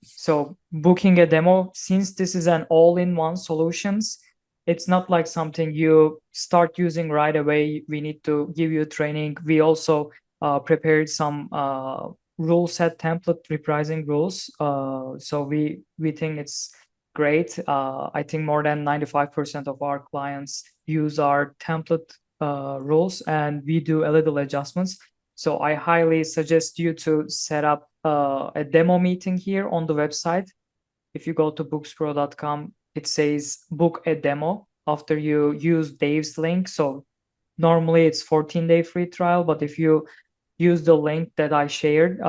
So booking a demo, since this is an all-in-one solutions, it's not like something you start using right away. We need to give you training. We also prepared some rule set template repricing rules. So we think it's great. I think more than 95% of our clients use our template rules, and we do a little adjustments. So I highly suggest you to set up a demo meeting here on the website. If you go to bookspro.com, it says book a demo after you use Dave's link. So normally it's 14-day free trial, but if you use the link that I shared,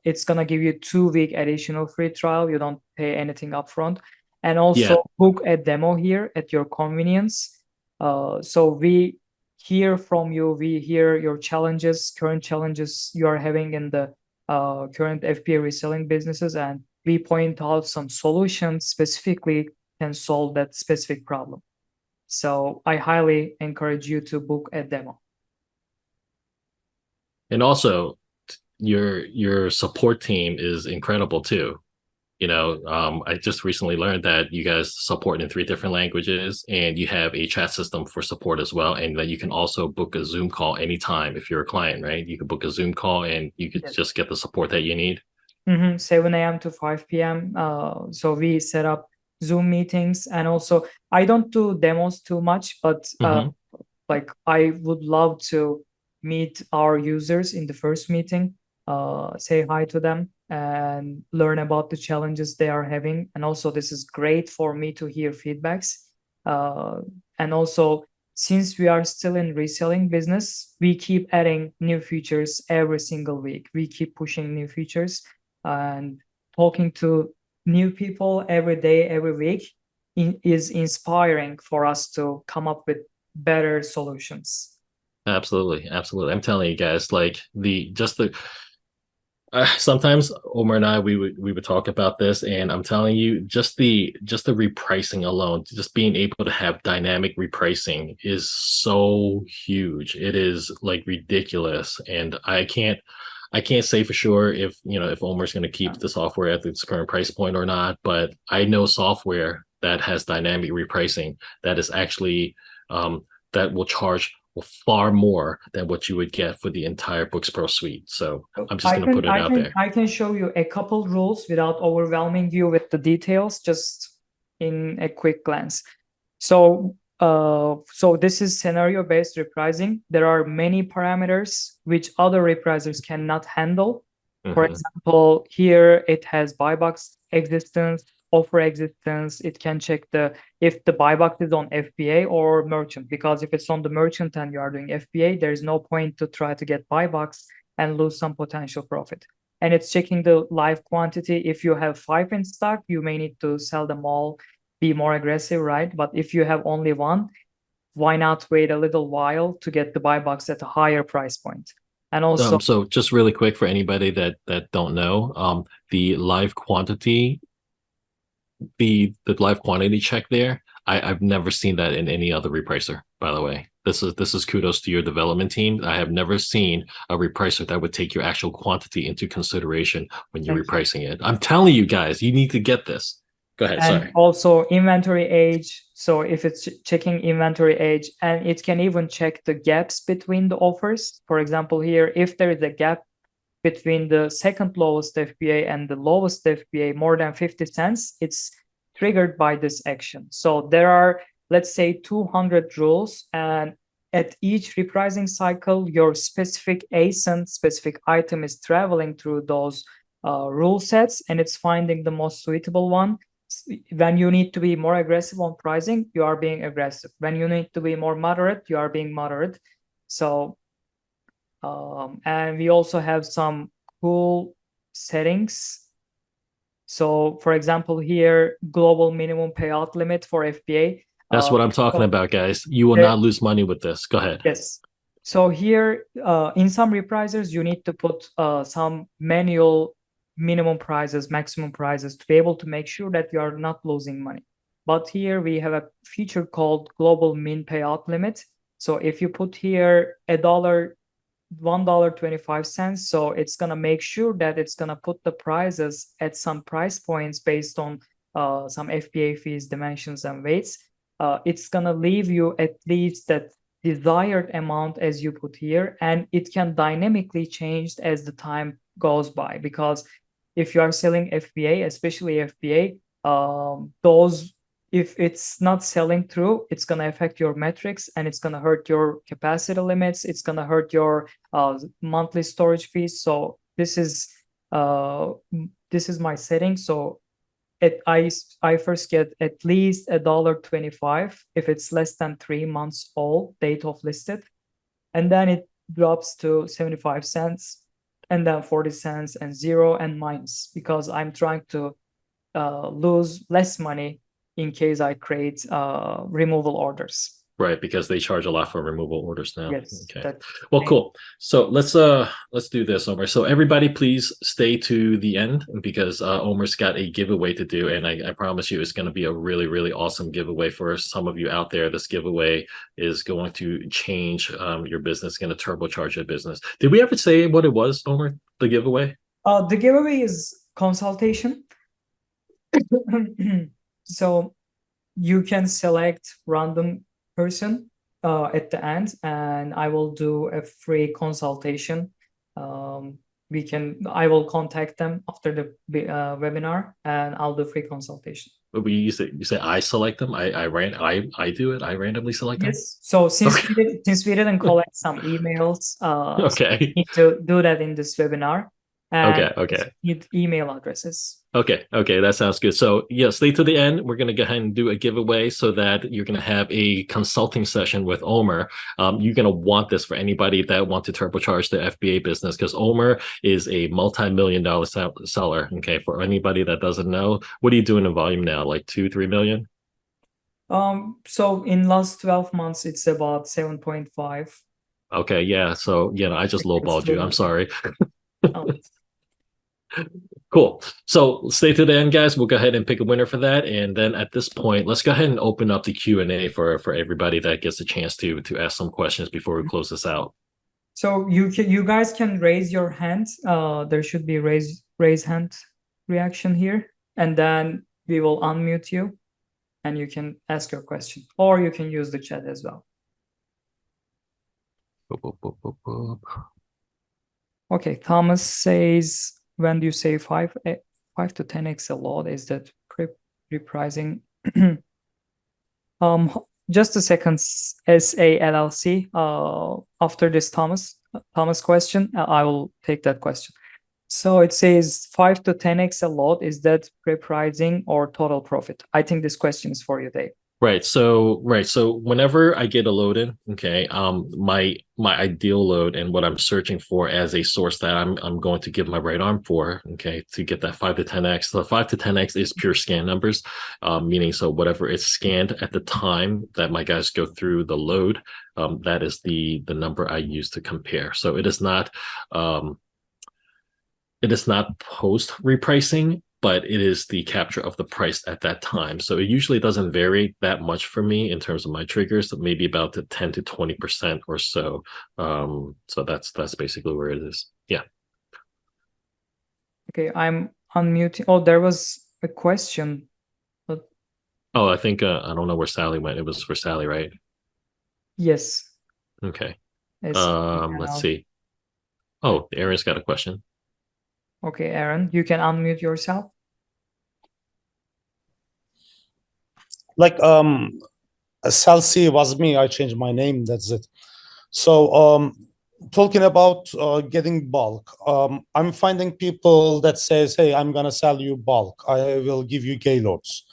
it's gonna give you 2-week additional free trial. You don't pay anything upfront. And also book a demo here at your convenience. So we hear from you, we hear your challenges, current challenges you are having in the current FBA reselling businesses, and we point out some solutions specifically can solve that specific problem. So I highly encourage you to book a demo. And also, your support team is incredible too. I just recently learned that you guys support in 3 different languages, and you have a chat system for support as well, and that you can also book a Zoom call anytime if you're a client, right? You can book a Zoom call and you could just get the support that you need. 7 a.m. to 5 p.m. So we set up Zoom meetings, and also I don't do demos too much, but like I would love to meet our users in the first meeting, say hi to them and learn about the challenges they are having. And also this is great for me to hear feedbacks. And also, since we are still in reselling business, we keep adding new features every single week. We keep pushing new features and talking to new people every day, every week is inspiring for us to come up with better solutions. Absolutely. I'm telling you guys, like sometimes Omer and I we would talk about this, and I'm telling you, just the repricing alone, just being able to have dynamic repricing is so huge. It is like ridiculous, and I can't say for sure if Omer's going to keep the software at its current price point or not, but I know software that has dynamic repricing that is actually that will charge far more than what you would get for the entire Bookz Pro suite. So I'm just going to put it out there. I can show you a couple rules without overwhelming you with the details, just in a quick glance. So this is scenario-based repricing. There are many parameters which other repricers cannot handle. For example, here it has buy box existence, offer existence. It can check if the buy box is on FBA or merchant, because if it's on the merchant and you are doing FBA, there's no point to try to get buy box and lose some potential profit. And it's checking the live quantity. If you have 5 in stock, you may need to sell them all, be more aggressive, right? But if you have only one why not wait a little while to get the buy box at a higher price point? And also, so just really quick for anybody that don't know, the live quantity, the live quantity check there, I've never seen that in any other repricer, by the way. This is kudos to your development team. I have never seen a repricer that would take your actual quantity into consideration when you're repricing it. I'm telling you guys, you need to get this. Go ahead. And sorry. Also inventory age. So if it's checking inventory age, and it can even check the gaps between the offers. For example, here, if there is a gap between the second lowest FBA and the lowest FBA more than 50 cents, it's triggered by this action. So there are, let's say, 200 rules, and at each repricing cycle, your specific ASIN, specific item, is traveling through those rule sets, and it's finding the most suitable one. When you need to be more aggressive on pricing, you are being aggressive. When you need to be more moderate, you are being moderate. So and we also have some cool settings. So for example, here, global minimum payout limit for FBA. That's what I'm talking about, guys. You will not lose money with this. Go ahead. Yes. So here, in some repricers, you need to put some manual minimum prices, maximum prices, to be able to make sure that you are not losing money. But here we have a feature called global min payout limit. So if you put here $1.25, so it's gonna make sure that it's gonna put the prices at some price points based on some FBA fees, dimensions, and weights. It's gonna leave you at least that desired amount as you put here, and it can dynamically change as the time goes by, because if you are selling FBA, especially FBA, if it's not selling through, it's going to affect your metrics, and it's going to hurt your capacity limits. It's going to hurt your monthly storage fees. So this is my setting. So I first get at least $1.25 if it's less than 3 months old, date of listed, and then it drops to 75 cents, and then 40 cents, and 0 and minus, because I'm trying to lose less money in case I create removal orders. Right, because they charge a lot for removal orders now. Yes. Okay. Well, cool. So let's do this, Omer. So everybody, please stay to the end, because Omer's got a giveaway to do, and I promise you, it's going to be a really, really awesome giveaway for some of you out there. This giveaway is going to change your business, going to turbocharge your business. Did we ever say what it was, Omer? The giveaway? The giveaway is consultation. So you can select random person at the end, and I will do a free consultation. I will contact them after the webinar, and I'll do free consultation. But you say I select them. I do it. I randomly select them. Yes. So since we didn't collect some emails, okay, so we need to do that in this webinar. And okay. Need email addresses. Okay, that sounds good. So yeah, stay to the end. We're going to go ahead and do a giveaway so that you're going to have a consulting session with Omer. You're going to want this for anybody that wants to turbocharge the FBA business, because Omer is a multi-million-dollar seller. Okay, for anybody that doesn't know, what are you doing in volume now? Like 2-3 million? So in last 12 months, it's about 7.5. Okay, yeah. So I just lowballed you. I'm sorry. Cool. So stay to the end, guys. We'll go ahead and pick a winner for that, and then at this point, let's go ahead and open up the Q&A for everybody that gets a chance to ask some questions before we close this out. So you guys can raise your hand. There should be raise hand reaction here, and then we will unmute you, and you can ask your question, or you can use the chat as well. Okay, Thomas says, when do you say 5 to 10x a lot? Is that repricing? Just a second, SALLC. After this Thomas question, I will take that question. So it says 5 to 10x a lot. Is that repricing or total profit? I think this question is for you, Dave. Right. So whenever I get a load in, okay, my ideal load and what I'm searching for as a source that I'm going to give my right arm for, okay, to get that 5 to 10x. The 5 to 10x is pure scan numbers, meaning so whatever is scanned at the time that my guys go through the load, that is the number I use to compare. So it is not post repricing, but it is the capture of the price at that time. So it usually doesn't vary that much for me in terms of my triggers, maybe about the 10 to 20% or so. So that's basically where it is. Yeah. Okay, I'm unmuting. Oh, there was a question. But... Oh, I think I don't know where Sally went. It was for Sally, right? Yes. Okay. Yes. Let's see. Oh, Aaron's got a question. Okay, Aaron, you can unmute yourself. Like Salsi was me. I changed my name. That's it. So talking about getting bulk, I'm finding people that says, "Hey, I'm gonna sell you bulk. I will give you gaylords."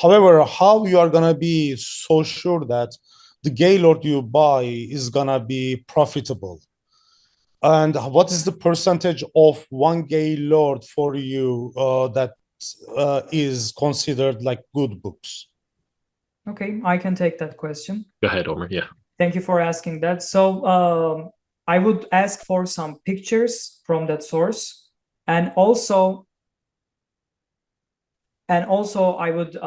However, how you are gonna be so sure that the gaylord you buy is gonna be profitable? And what is the percentage of one gaylord for you that is considered like good books? Okay, I can take that question. Go ahead, Omer. Yeah. Thank you for asking that. So I would ask for some pictures from that source, and also I would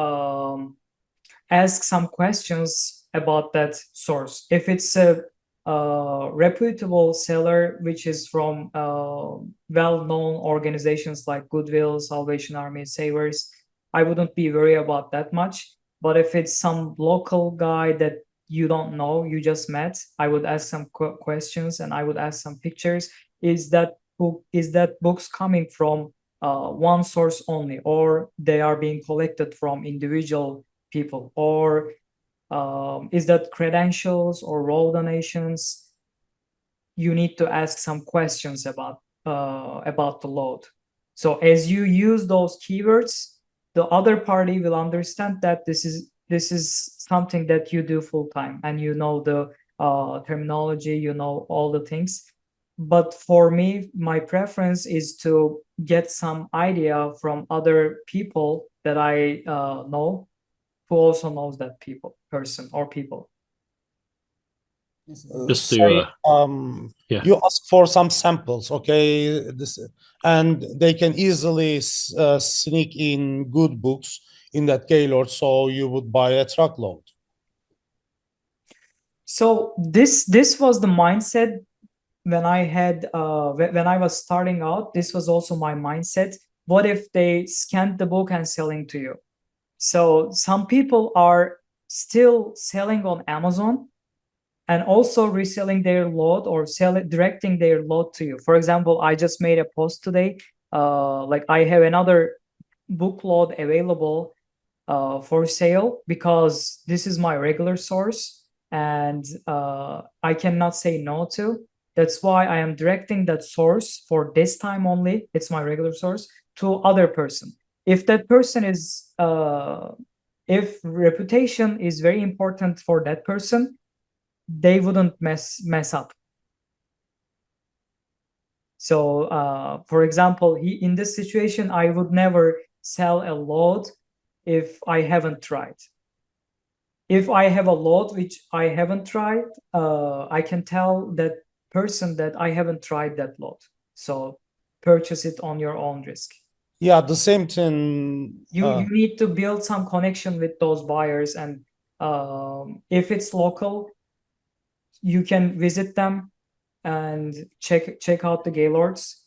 ask some questions about that source. If it's a reputable seller, which is from well-known organizations like Goodwill, Salvation Army, Savers, I wouldn't be worried about that much. But if it's some local guy that you don't know, you just met, I would ask some questions and I would ask some pictures. Is that books coming from one source only, or they are being collected from individual people, or is that credentials or role donations? You need to ask some questions about the load. So as you use those keywords, the other party will understand that this is something that you do full time, and you know the terminology, you know all the things. But for me, my preference is to get some idea from other people that I know, who also knows that person or people. Just to Say, yeah. you ask for some samples, okay? And they can easily sneak in good books in that gaylord, so you would buy a truckload. So this was the mindset when I had when I was starting out. This was also my mindset. What if they scanned the book and selling to you? So some people are still selling on Amazon and also reselling their load or directing their load to you. For example, I just made a post today. Like I have another book load available for sale because this is my regular source, and I cannot say no to. That's why I am directing that source for this time only. It's my regular source to other person. If that person is, if reputation is very important for that person, they wouldn't mess up. So, for example, in this situation, I would never sell a load if I haven't tried. If I have a load which I haven't tried, I can tell that person that I haven't tried that load. So purchase it on your own risk. Yeah, the same thing. You need to build some connection with those buyers, and if it's local, you can visit them and check out the gaylords.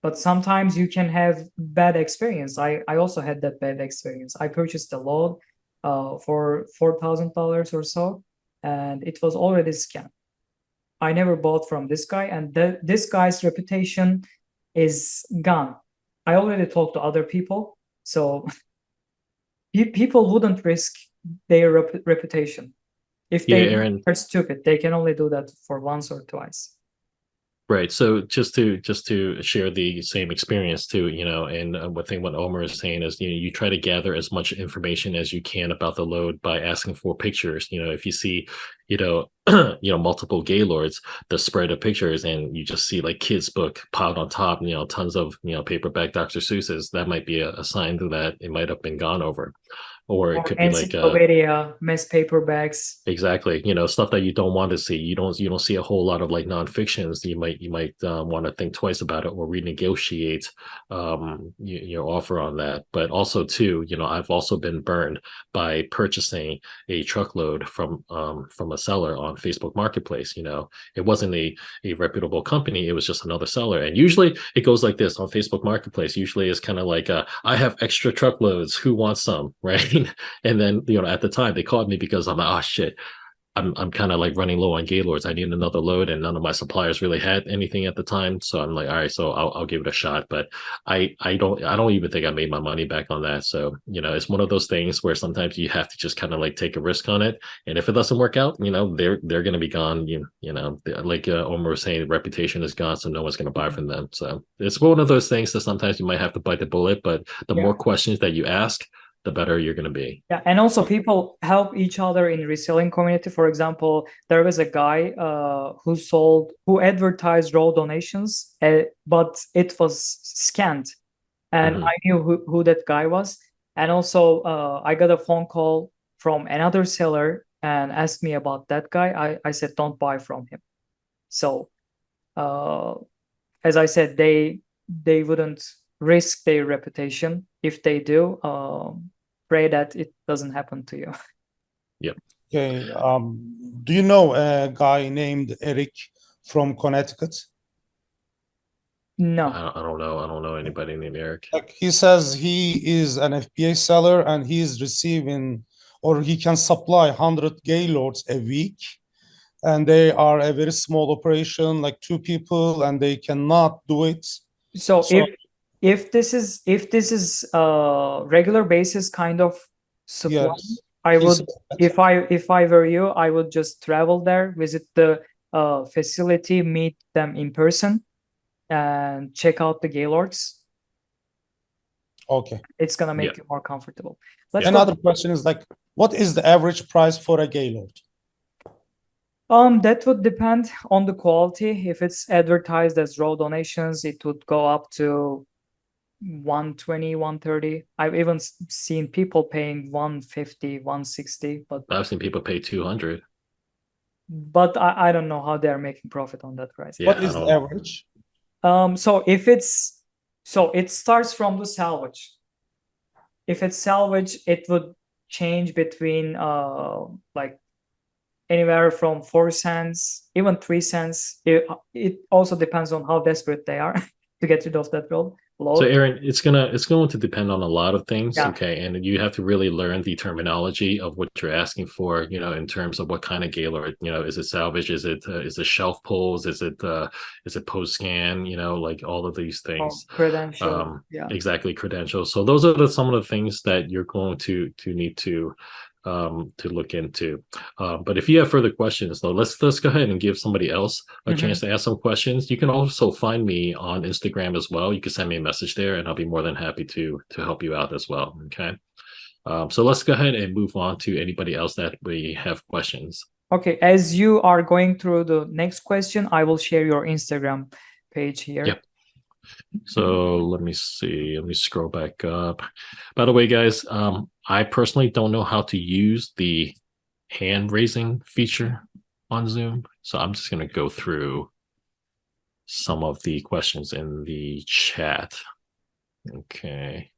But sometimes you can have bad experience. I also had that bad experience. I purchased a load for $4,000 or so, and it was already scammed. I never bought from this guy, and this guy's reputation is gone. I already talked to other people, so people wouldn't risk their reputation. If they Aaron, are stupid, they can only do that for once or twice. Right. So just to share the same experience too, and one thing what Omer is saying is, you try to gather as much information as you can about the load by asking for pictures. If you see, multiple gaylords, the spread of pictures, and you just see like kids book piled on top, tons of paperback Dr. Seuss's, that might be a sign that it might have been gone over. Or it could be like encyclopedia, mass paperbacks. Exactly. Stuff that you don't want to see. You don't see a whole lot of like nonfictions. You might want to think twice about it or renegotiate your offer on that. But also too, I've also been burned by purchasing a truckload from a seller on Facebook Marketplace. It wasn't a reputable company. It was just another seller. And usually it goes like this on Facebook Marketplace. Usually it's kind of like I have extra truckloads. Who wants some? Right. And then, at the time they called me because I'm like, oh shit, I'm kind of like running low on gaylords. I need another load, and none of my suppliers really had anything at the time. So I'm like, all right, so I'll give it a shot. But I don't even think I made my money back on that. So it's one of those things where sometimes you have to just kind of like take a risk on it. And if it doesn't work out, they're going to be gone. Like Omer was saying, the reputation is gone, so no one's going to buy from them. So it's one of those things that sometimes you might have to bite the bullet. But the more questions that you ask, the better you're going to be. Yeah, and also people help each other in reselling community. For example, there was a guy who advertised raw donations, but it was scanned, and I knew who that guy was. And also, I got a phone call from another seller and asked me about that guy. I said, don't buy from him. So, as I said, they wouldn't risk their reputation. If they do, pray that it doesn't happen to you. Yep. Okay. Do you know a guy named Eric from Connecticut? No. I don't know. I don't know anybody named Eric. Like he says he is an FBA seller and he's receiving, or he can supply 100 gaylords a week. And they are a very small operation, like 2 people, and they cannot do it. So if this is regular basis kind of supply, yes, I would, if I were you, I would just travel there, visit the facility, meet them in person, and check out the gaylords. Okay. It's gonna make you more comfortable. Another question is like, what is the average price for a gaylord? That would depend on the quality. If it's advertised as raw donations, it would go up to 120, 130. I've even seen people paying 150, 160, but I've seen people pay 200. But I don't know how they're making profit on that price. Yeah, what is the average? So it starts from the salvage. If it's salvage, it would change between like anywhere from 4 cents, even 3 cents. It also depends on how desperate they are to get rid of that load. So Aaron, it's going to depend on a lot of things. Yeah. Okay. And you have to really learn the terminology of what you're asking for, in terms of what kind of gaylord, is it salvage? Is it shelf pulls? Is it post scan? Like all of these things. Credential. Exactly. Credentials. So those are some of the things that you're going to need to look into. But if you have further questions, though, let's go ahead and give somebody else a chance to ask some questions. You can also find me on Instagram as well. You can send me a message there, and I'll be more than happy to help you out as well. Okay. So let's go ahead and move on to anybody else that we have questions. Okay. As you are going through the next question, I will share your Instagram page here. Yep. So let me see. Let me scroll back up. By the way, guys, I personally don't know how to use the hand raising feature on Zoom. So I'm just going to go through some of the questions in the chat. Okay.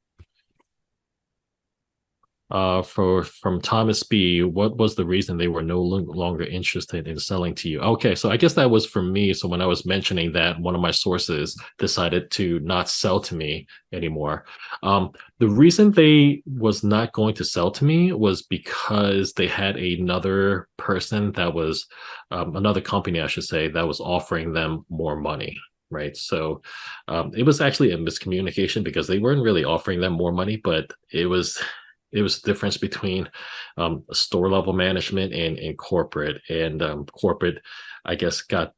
From Thomas B, what was the reason they were no longer interested in selling to you? Okay, so I guess that was for me. So when I was mentioning that, one of my sources decided to not sell to me anymore. The reason they was not going to sell to me was because they had another person that was another company, I should say, that was offering them more money. Right. So it was actually a miscommunication because they weren't really offering them more money, but it was the difference between store level management and corporate. And corporate, I guess, got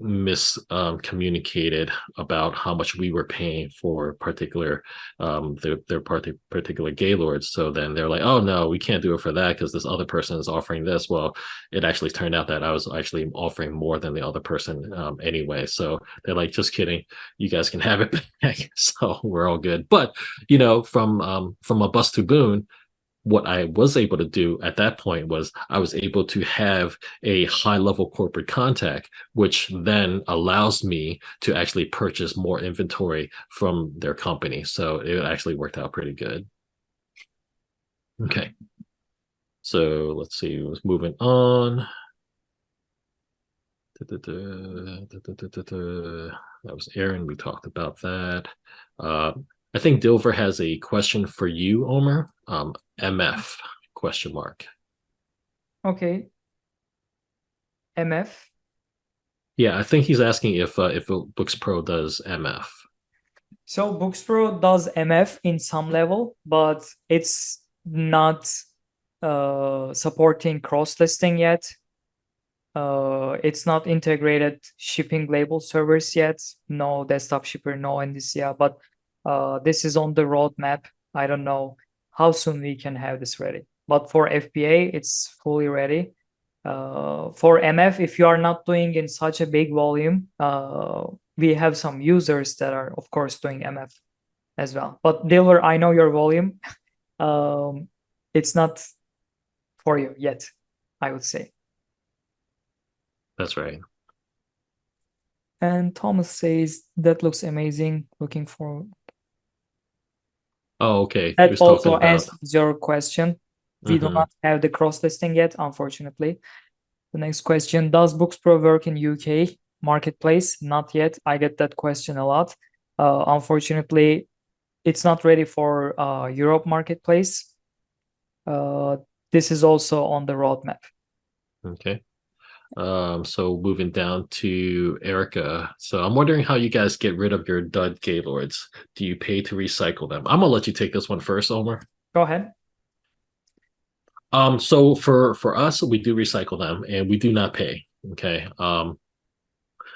miscommunicated about how much we were paying for particular particular gaylords. So then they're like, oh no, we can't do it for that because this other person is offering this. Well, it actually turned out that I was actually offering more than the other person anyway. So they're like, just kidding, you guys can have it back. So we're all good. But from a bus to boon, what I was able to do at that point was I was able to have a high level corporate contact, which then allows me to actually purchase more inventory from their company. So it actually worked out pretty good. Okay. So let's see, moving on. That was Aaron. We talked about that. I think Dilver has a question for you, Omer. MF question mark. Okay. MF. Yeah, I think he's asking if Bookz Pro does MF. So Bookz Pro does MF in some level, but it's not supporting cross-listing yet. It's not integrated shipping label servers yet. No desktop shipper, no NDCA, but this is on the roadmap. I don't know how soon we can have this ready. But for FBA, it's fully ready. For MF, if you are not doing in such a big volume, we have some users that are, of course, doing MF as well. But Dilver, I know your volume. It's not for you yet, I would say. That's right. And Thomas says, that looks amazing. Looking for. Oh, okay. That also answers your question. We do Mhm. not have the cross-listing yet, unfortunately. The next question, does Bookz Pro work in UK marketplace? Not yet. I get that question a lot. Unfortunately, it's not ready for Europe marketplace. This is also on the roadmap. Okay. So moving down to Erica. So I'm wondering how you guys get rid of your dud gaylords. Do you pay to recycle them? I'm gonna let you take this one first, Omer. Go ahead. So for us, we do recycle them and we do not pay. Okay.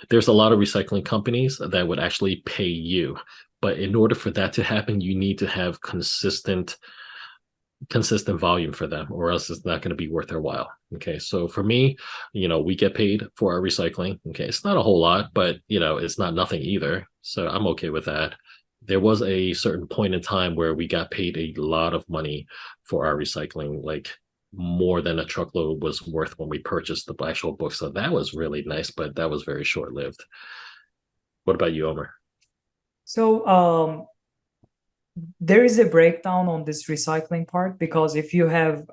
There's a lot of recycling companies that would actually pay you, but in order for that to happen, you need to have consistent volume for them, or else it's not going to be worth their while. Okay, so for me, we get paid for our recycling. Okay, it's not a whole lot, but it's not nothing either, so I'm okay with that. There was a certain point in time where we got paid a lot of money for our recycling, like more than a truckload was worth when we purchased the actual book. So that was really nice, but that was very short-lived. What about you, Omer? So there is a breakdown on this recycling part, because if you have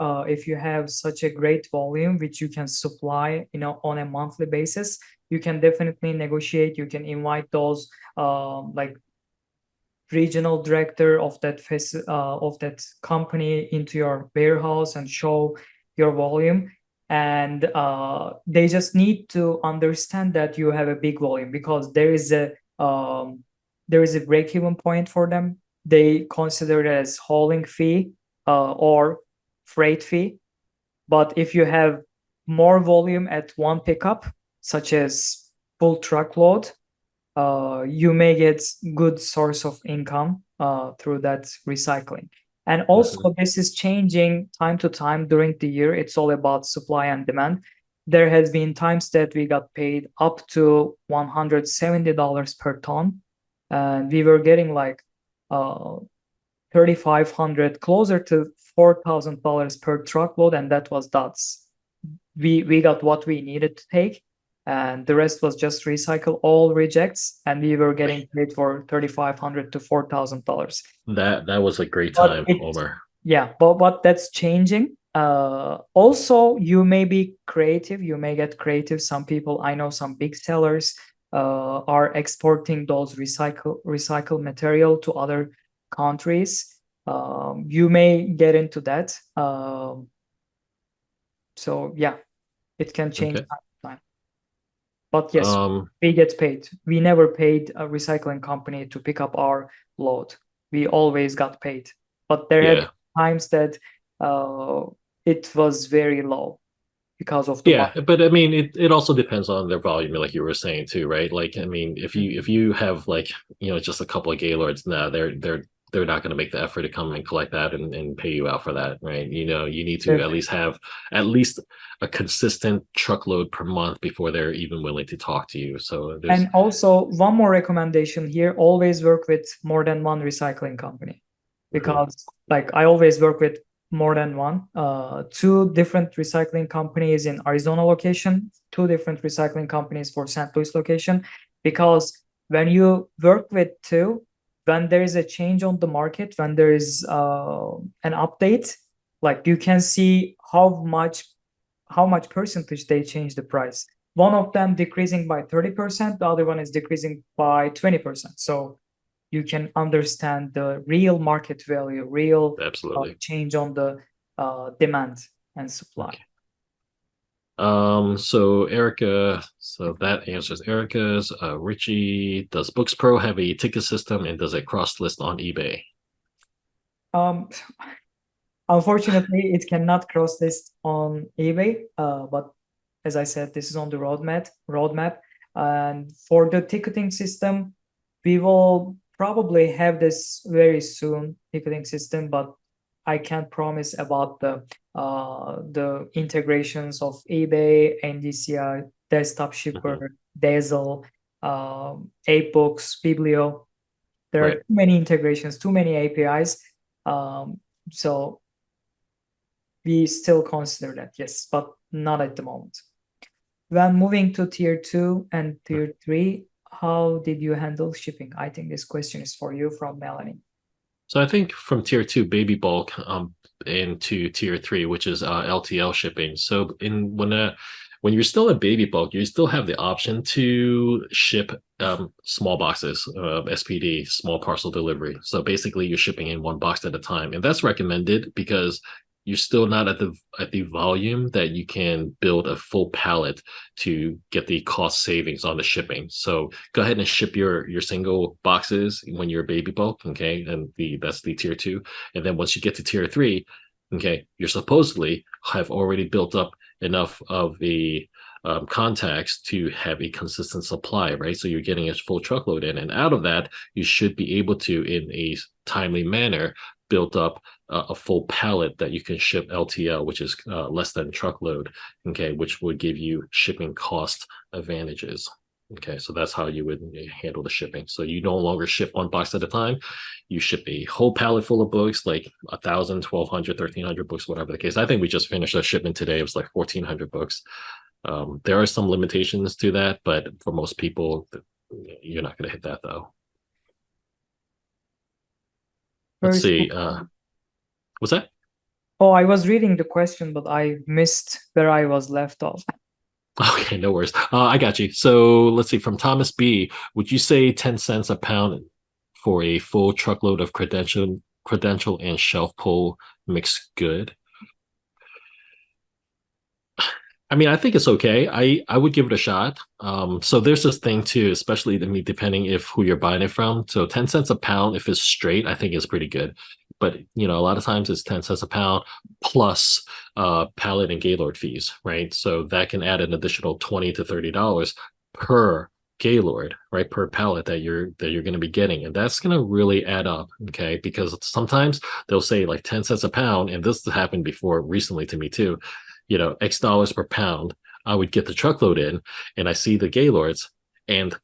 such a great volume which you can supply on a monthly basis, you can definitely negotiate. You can invite those like regional director of that company into your warehouse and show your volume, and they just need to understand that you have a big volume, because there is a break-even point for them. They consider it as hauling fee or freight fee. But if you have more volume at one pickup, such as full truckload, you may get good source of income through that recycling. And also, this is changing time to time during the year. It's all about supply and demand. There has been times that we got paid up to $170 per ton, and we were getting like $3,500, closer to $4,000 per truckload, and that was dots. We got what we needed to take, and the rest was just recycle, all rejects, and we were getting paid for $3,500 to $4,000. That was a great time, Omer. Yeah, but that's changing. Also, you may be creative. You may get creative. Some people, I know some big sellers are exporting those recycle material to other countries. You may get into that. So yeah, it can change time to time. But yes, we get paid. We never paid a recycling company to pick up our load. We always got paid. But there have times that it was very low. because of the Yeah, but I mean, it also depends on their volume, like you were saying too, right? Like, I mean, if you have like, you know, just a couple of Gaylords, now they're not going to make the effort to come and collect that and pay you out for that, right? You know, you need to at least have at least a consistent truckload per month before they're even willing to talk to you. So and also one more recommendation here: always work with more than one recycling company, because like I always work with more than one. 2 different recycling companies in Arizona location, 2 different recycling companies for St. Louis location, because when you work with 2, when there is a change on the market, when there is an update, like you can see how much percentage they change the price. One of them decreasing by 30%, the other one is decreasing by 20%. So you can understand the real market value, real absolutely change on the demand and supply. Okay. So Erica, so that answers Erica's. Richie, does Bookz Pro have a ticket system, and does it cross list on eBay? Unfortunately, it cannot cross list on eBay, but as I said, this is on the roadmap. And for the ticketing system, we will probably have this very soon, ticketing system, but I can't promise about the integrations of eBay, NDCI, Desktop Shipper, Dazzle, Books, Biblio. There are too many integrations, too many APIs. So we still consider that, yes, but not at the moment. When moving to tier 2 and tier 3, how did you handle shipping? I think this question is for you, from Melanie. So I think from tier 2 baby bulk into tier 3, which is LTL shipping. So when you're still a baby bulk, you still have the option to ship small boxes, SPD, small parcel delivery. So basically you're shipping in 1 box at a time. And that's recommended because you're still not at the volume that you can build a full pallet to get the cost savings on the shipping. So go ahead and ship your single boxes when you're baby bulk, okay? And that's the tier 2. And then once you get to tier 3, okay, you're supposedly have already built up enough of the contacts to have a consistent supply, right? So you're getting a full truckload in, and out of that, you should be able to, in a timely manner, build up a full pallet that you can ship LTL, which is less than truckload, okay, which would give you shipping cost advantages. Okay, so that's how you would handle the shipping. So you no longer ship 1 box at a time. You ship a whole pallet full of books, like 1,000, 1,200, 1,300 books, whatever the case. I think we just finished a shipment today. It was like 1,400 books. There are some limitations to that, but for most people, you're not going to hit that though. Let's see. What's that? Oh, I was reading the question, but I missed where I was left off. Okay, no worries. I got you. So let's see, from Thomas B, would you say 10 cents a pound for a full truckload of credential and shelf pull mixed good? I mean, I think it's okay. I would give it a shot. So there's this thing too, especially, I mean, depending if who you're buying it from. So 10 cents a pound, if it's straight, I think is pretty good. But you know, a lot of times it's 10 cents a pound plus pallet and Gaylord fees, right? So that can add an additional $20 to $30 per Gaylord, right, per pallet that you're going to be getting, and that's going to really add up, okay? Because sometimes they'll say like 10 cents a pound, and this happened before recently to me too. You know, X dollars per pound. I would get the truckload in, and I see the Gaylords, and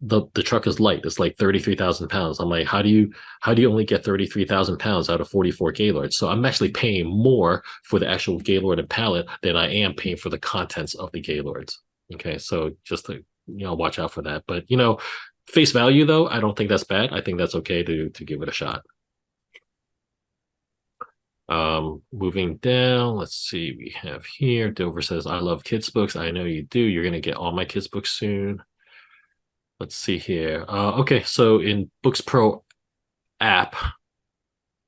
the truck is light. It's like 33,000 pounds. I'm like, how do you only get 33,000 pounds out of 44 Gaylords? So I'm actually paying more for the actual Gaylord and pallet than I am paying for the contents of the Gaylords. Okay, so just to watch out for that. But face value though, I don't think that's bad. I think that's okay to give it a shot. Moving down, let's see, we have here, Dover says, I love kids books. I know you do. You're going to get all my kids books soon. Let's see here. Okay, so in Bookz Pro app,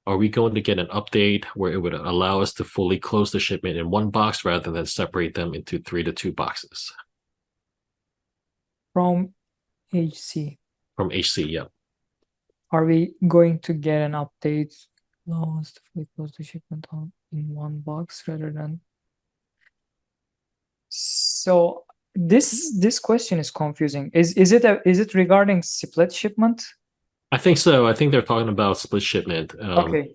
are we going to get an update where it would allow us to fully close the shipment in 1 box rather than separate them into 3 to 2 boxes? From HC. From HC, yep. Are we going to get an update? Close the shipment in 1 box rather than So this question is confusing. Is it regarding split shipment? I think so. I think they're talking about split shipment. Okay.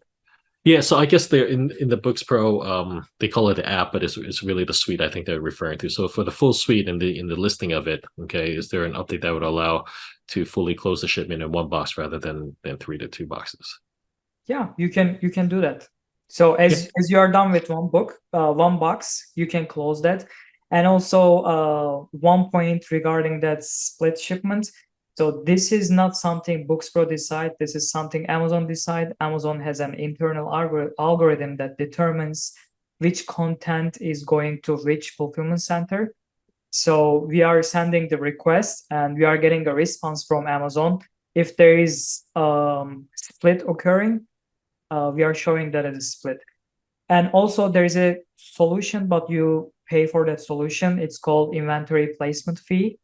Yeah, so I guess they're in the Bookz Pro. They call it the app, but it's really the suite I think they're referring to. So for the full suite in the listing of it, okay, is there an update that would allow to fully close the shipment in one box rather than 3 to 2 boxes? Yeah, you can do that. So as you are done with one box, you can close that. And also one point regarding that split shipment. So this is not something Bookz Pro decide. This is something Amazon decide. Amazon has an internal algorithm that determines which content is going to which fulfillment center. So we are sending the request and we are getting a response from Amazon. If there is split occurring, we are showing that as a split. And also there is a solution, but you pay for that solution. It's called inventory placement fee.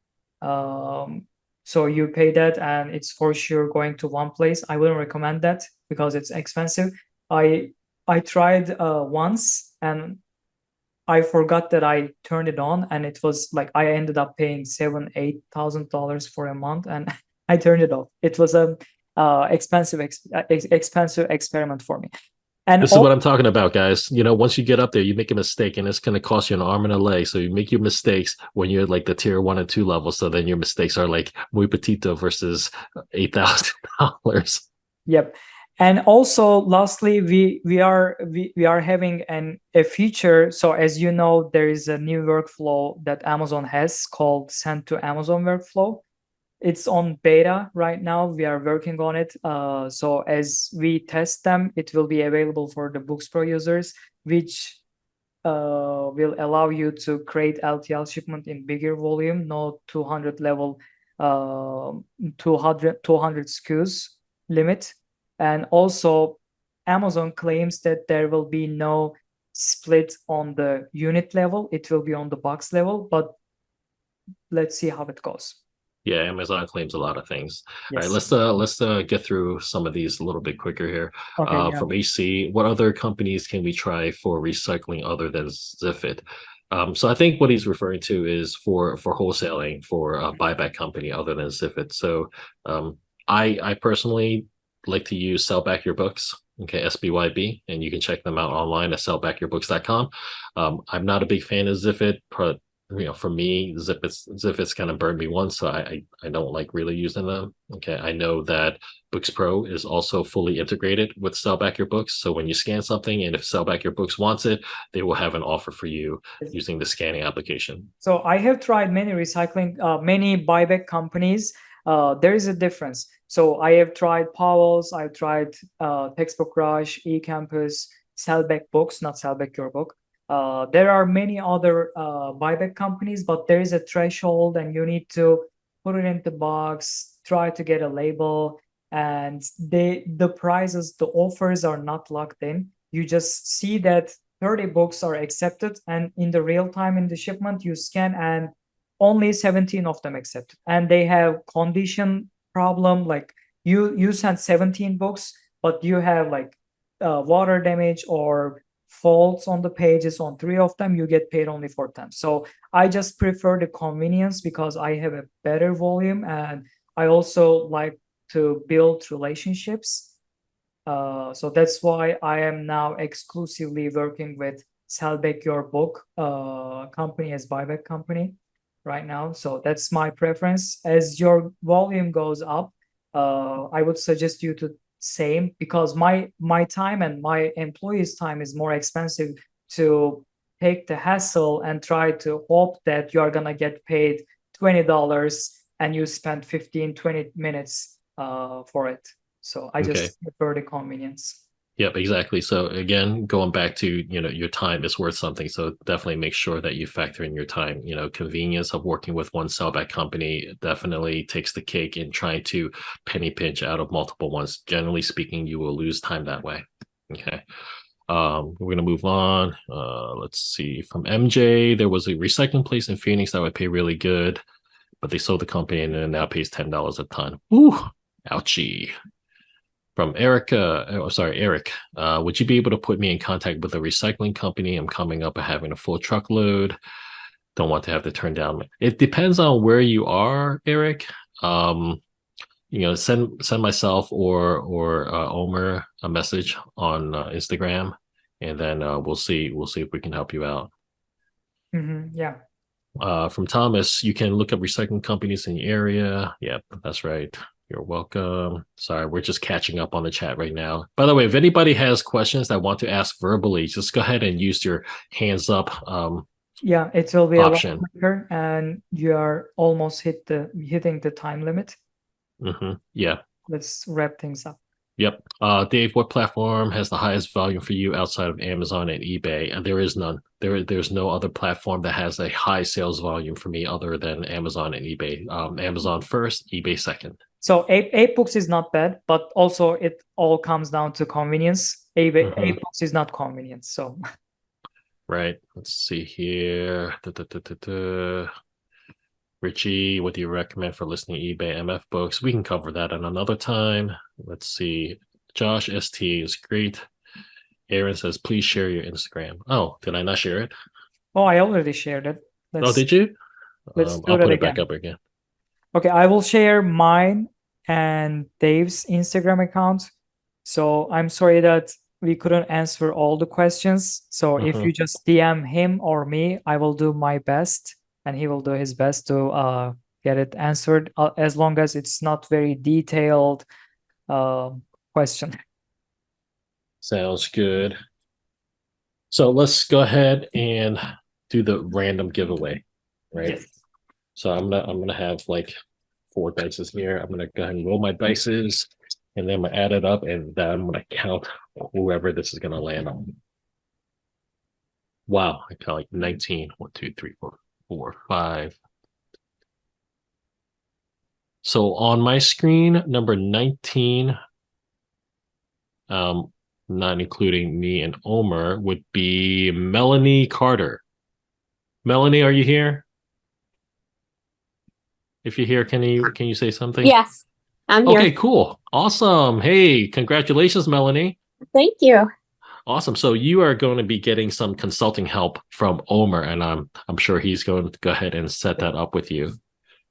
So you pay that and it's for sure going to one place. I wouldn't recommend that because it's expensive. I tried once and I forgot that I turned it on, and it was like I ended up paying $7,000-8,000 for a month, and I turned it off. It was a expensive experiment for me. And this is what I'm talking about, guys. You know, once you get up there, you make a mistake and it's going to cost you an arm and a leg. So you make your mistakes when you're like the tier 1 and 2 level. So then your mistakes are like muy petito versus $8,000. Yep. And also lastly, we are having a feature. So as you know, there is a new workflow that Amazon has called Send to Amazon workflow. It's on beta right now. We are working on it. So as we test them, it will be available for the Bookz Pro users, which will allow you to create LTL shipment in bigger volume, no 200 level, 200 SKUs limit. And also Amazon claims that there will be no split on the unit level. It will be on the box level, but let's see how it goes. Yeah, Amazon claims a lot of things. Yes. All right, let's get through some of these a little bit quicker here. Okay, From HC, what other companies can we try for recycling other than Zipit? So I think what he's referring to is for wholesaling for a buyback company other than Zipit. So I personally like to use Sell Back Your Books, okay, SBYB, and you can check them out online at sellbackyourbooks.com. I'm not a big fan of Zipit, but you know, for me, Zipit's kind of burned me once, so I don't like really using them. Okay, I know that Bookz Pro is also fully integrated with Sell Back Your Books, so when you scan something and if Sell Back Your Books wants it, they will have an offer for you using the scanning application. So I have tried many many buyback companies. There is a difference. So I have tried Powell's, I've tried Textbook Rush, eCampus, Sellback Books, not Sellback Your Book. There are many other buyback companies, but there is a threshold and you need to put it in the box, try to get a label, and the prices, the offers are not locked in. You just see that 30 books are accepted, and in the real time in the shipment, you scan and only 17 of them accepted. And they have condition problem, like you sent 17 books, but you have like water damage or faults on the pages on 3 of them, you get paid only for 10. So I just prefer the convenience because I have a better volume and I also like to build relationships. So that's why I am now exclusively working with Sell Back Your Book company as buyback company right now. So that's my preference. As your volume goes up, I would suggest you to same, because my time and my employees' time is more expensive to take the hassle and try to hope that you are gonna get paid $20 and you spend 15-20 minutes for it. So I just prefer the convenience. Yep, exactly. So again, going back to, you know, your time is worth something. So definitely make sure that you factor in your time. You know, convenience of working with one sellback company definitely takes the cake in trying to penny pinch out of multiple ones. Generally speaking, you will lose time that way. Okay. We're going to move on. Let's see. From MJ, there was a recycling place in Phoenix that would pay really good, but they sold the company and it now pays $10 a ton. Ooh, ouchie. From Eric, would you be able to put me in contact with a recycling company? I'm coming up and having a full truckload. don't want to have to turn down. It depends on where you are, Eric. Send myself or Omer a message on Instagram, and then we'll see if we can help you out. Yeah. From Thomas, you can look up recycling companies in your area. Yep, that's right. You're welcome. Sorry, we're just catching up on the chat right now. By the way, if anybody has questions that want to ask verbally, just go ahead and use your hands up. Yeah, it will be option. a lot quicker, and you are almost hitting the time limit. Yeah. Let's wrap things up. Yep. Dave, what platform has the highest volume for you outside of Amazon and eBay? And there is none. There's no other platform that has a high sales volume for me other than Amazon and eBay. Amazon first, eBay second. So Books is not bad, but also it all comes down to convenience. Books is not convenient. So right. Let's see here. Richie, what do you recommend for listing eBay MF books? We can cover that on another time. Let's see. Josh ST is great. Aaron says, please share your Instagram. Oh, did I not share it? Oh, I already shared it. Did you? Let's do I'll put it again. back up again. Okay, I will share mine and Dave's Instagram account. So I'm sorry that we couldn't answer all the questions. So if you just DM him or me, I will do my best, and he will do his best to get it answered, as long as it's not very detailed question. Sounds good. So let's go ahead and do the random giveaway, right? Yes. So I'm gonna have like 4 dices here. I'm gonna go ahead and roll my dices, and then I'm gonna add it up, and then I'm gonna count whoever this is gonna land on. Wow, I count like 19. 1, 2, 3, 4, 5. So on my screen, number 19, not including me and Omer, would be Melanie Carter. Melanie, are you here? If you're here, can you say something? Yes, I'm here. Okay, cool. Awesome. Hey, congratulations, Melanie. Thank you. Awesome. So you are going to be getting some consulting help from Omer, and I'm sure he's going to go ahead and set that up with you.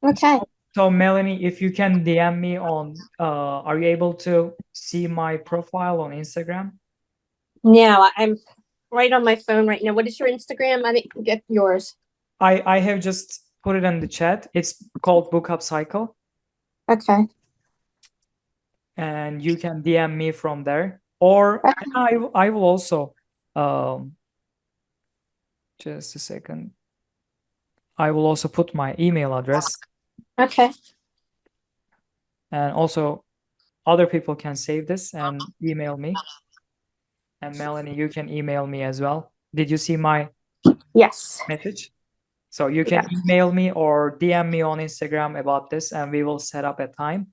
Okay. So Melanie, if you can DM me on, are you able to see my profile on Instagram? No, I'm right on my phone right now. What is your Instagram? I didn't get yours. I have just put it in the chat. It's called Book Up Cycle. Okay. And you can DM me from there. Or I will also, just a second. I will also put my email address. Okay. And also other people can save this and email me. And Melanie, you can email me as well. Did you see my message? So you can email me or DM me on Instagram about this, and we will set up a time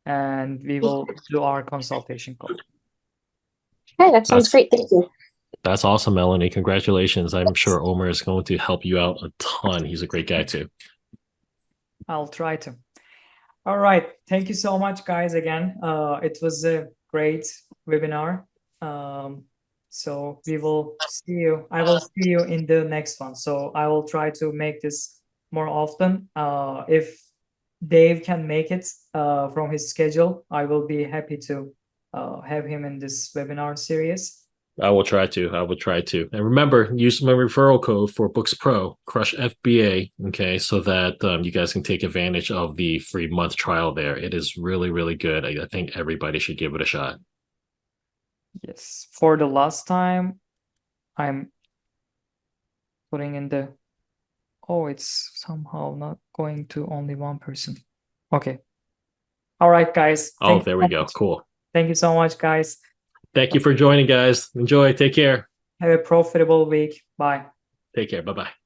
and we will do our consultation call. Okay, that sounds great. Thank you. That's awesome, Melanie. Congratulations. I'm sure Omer is going to help you out a ton. He's a great guy too. I'll try to. All right. Thank you so much, guys, again. It was a great webinar. So we will see you. I will see you in the next one. So I will try to make this more often. If Dave can make it from his schedule, I will be happy to have him in this webinar series. I will try to. And remember, use my referral code for Bookz Pro, Crush FBA, okay, so that you guys can take advantage of the free month trial there. It is really, really good. I think everybody should give it a shot. Yes. For the last time, I'm putting in the... Oh, it's somehow not going to only one person. Okay. All right, guys. Oh, there we go. Cool. Thank you so much, guys. Thank you for joining, guys. Enjoy. Take care. Have a profitable week. Bye. Take care. Bye-bye.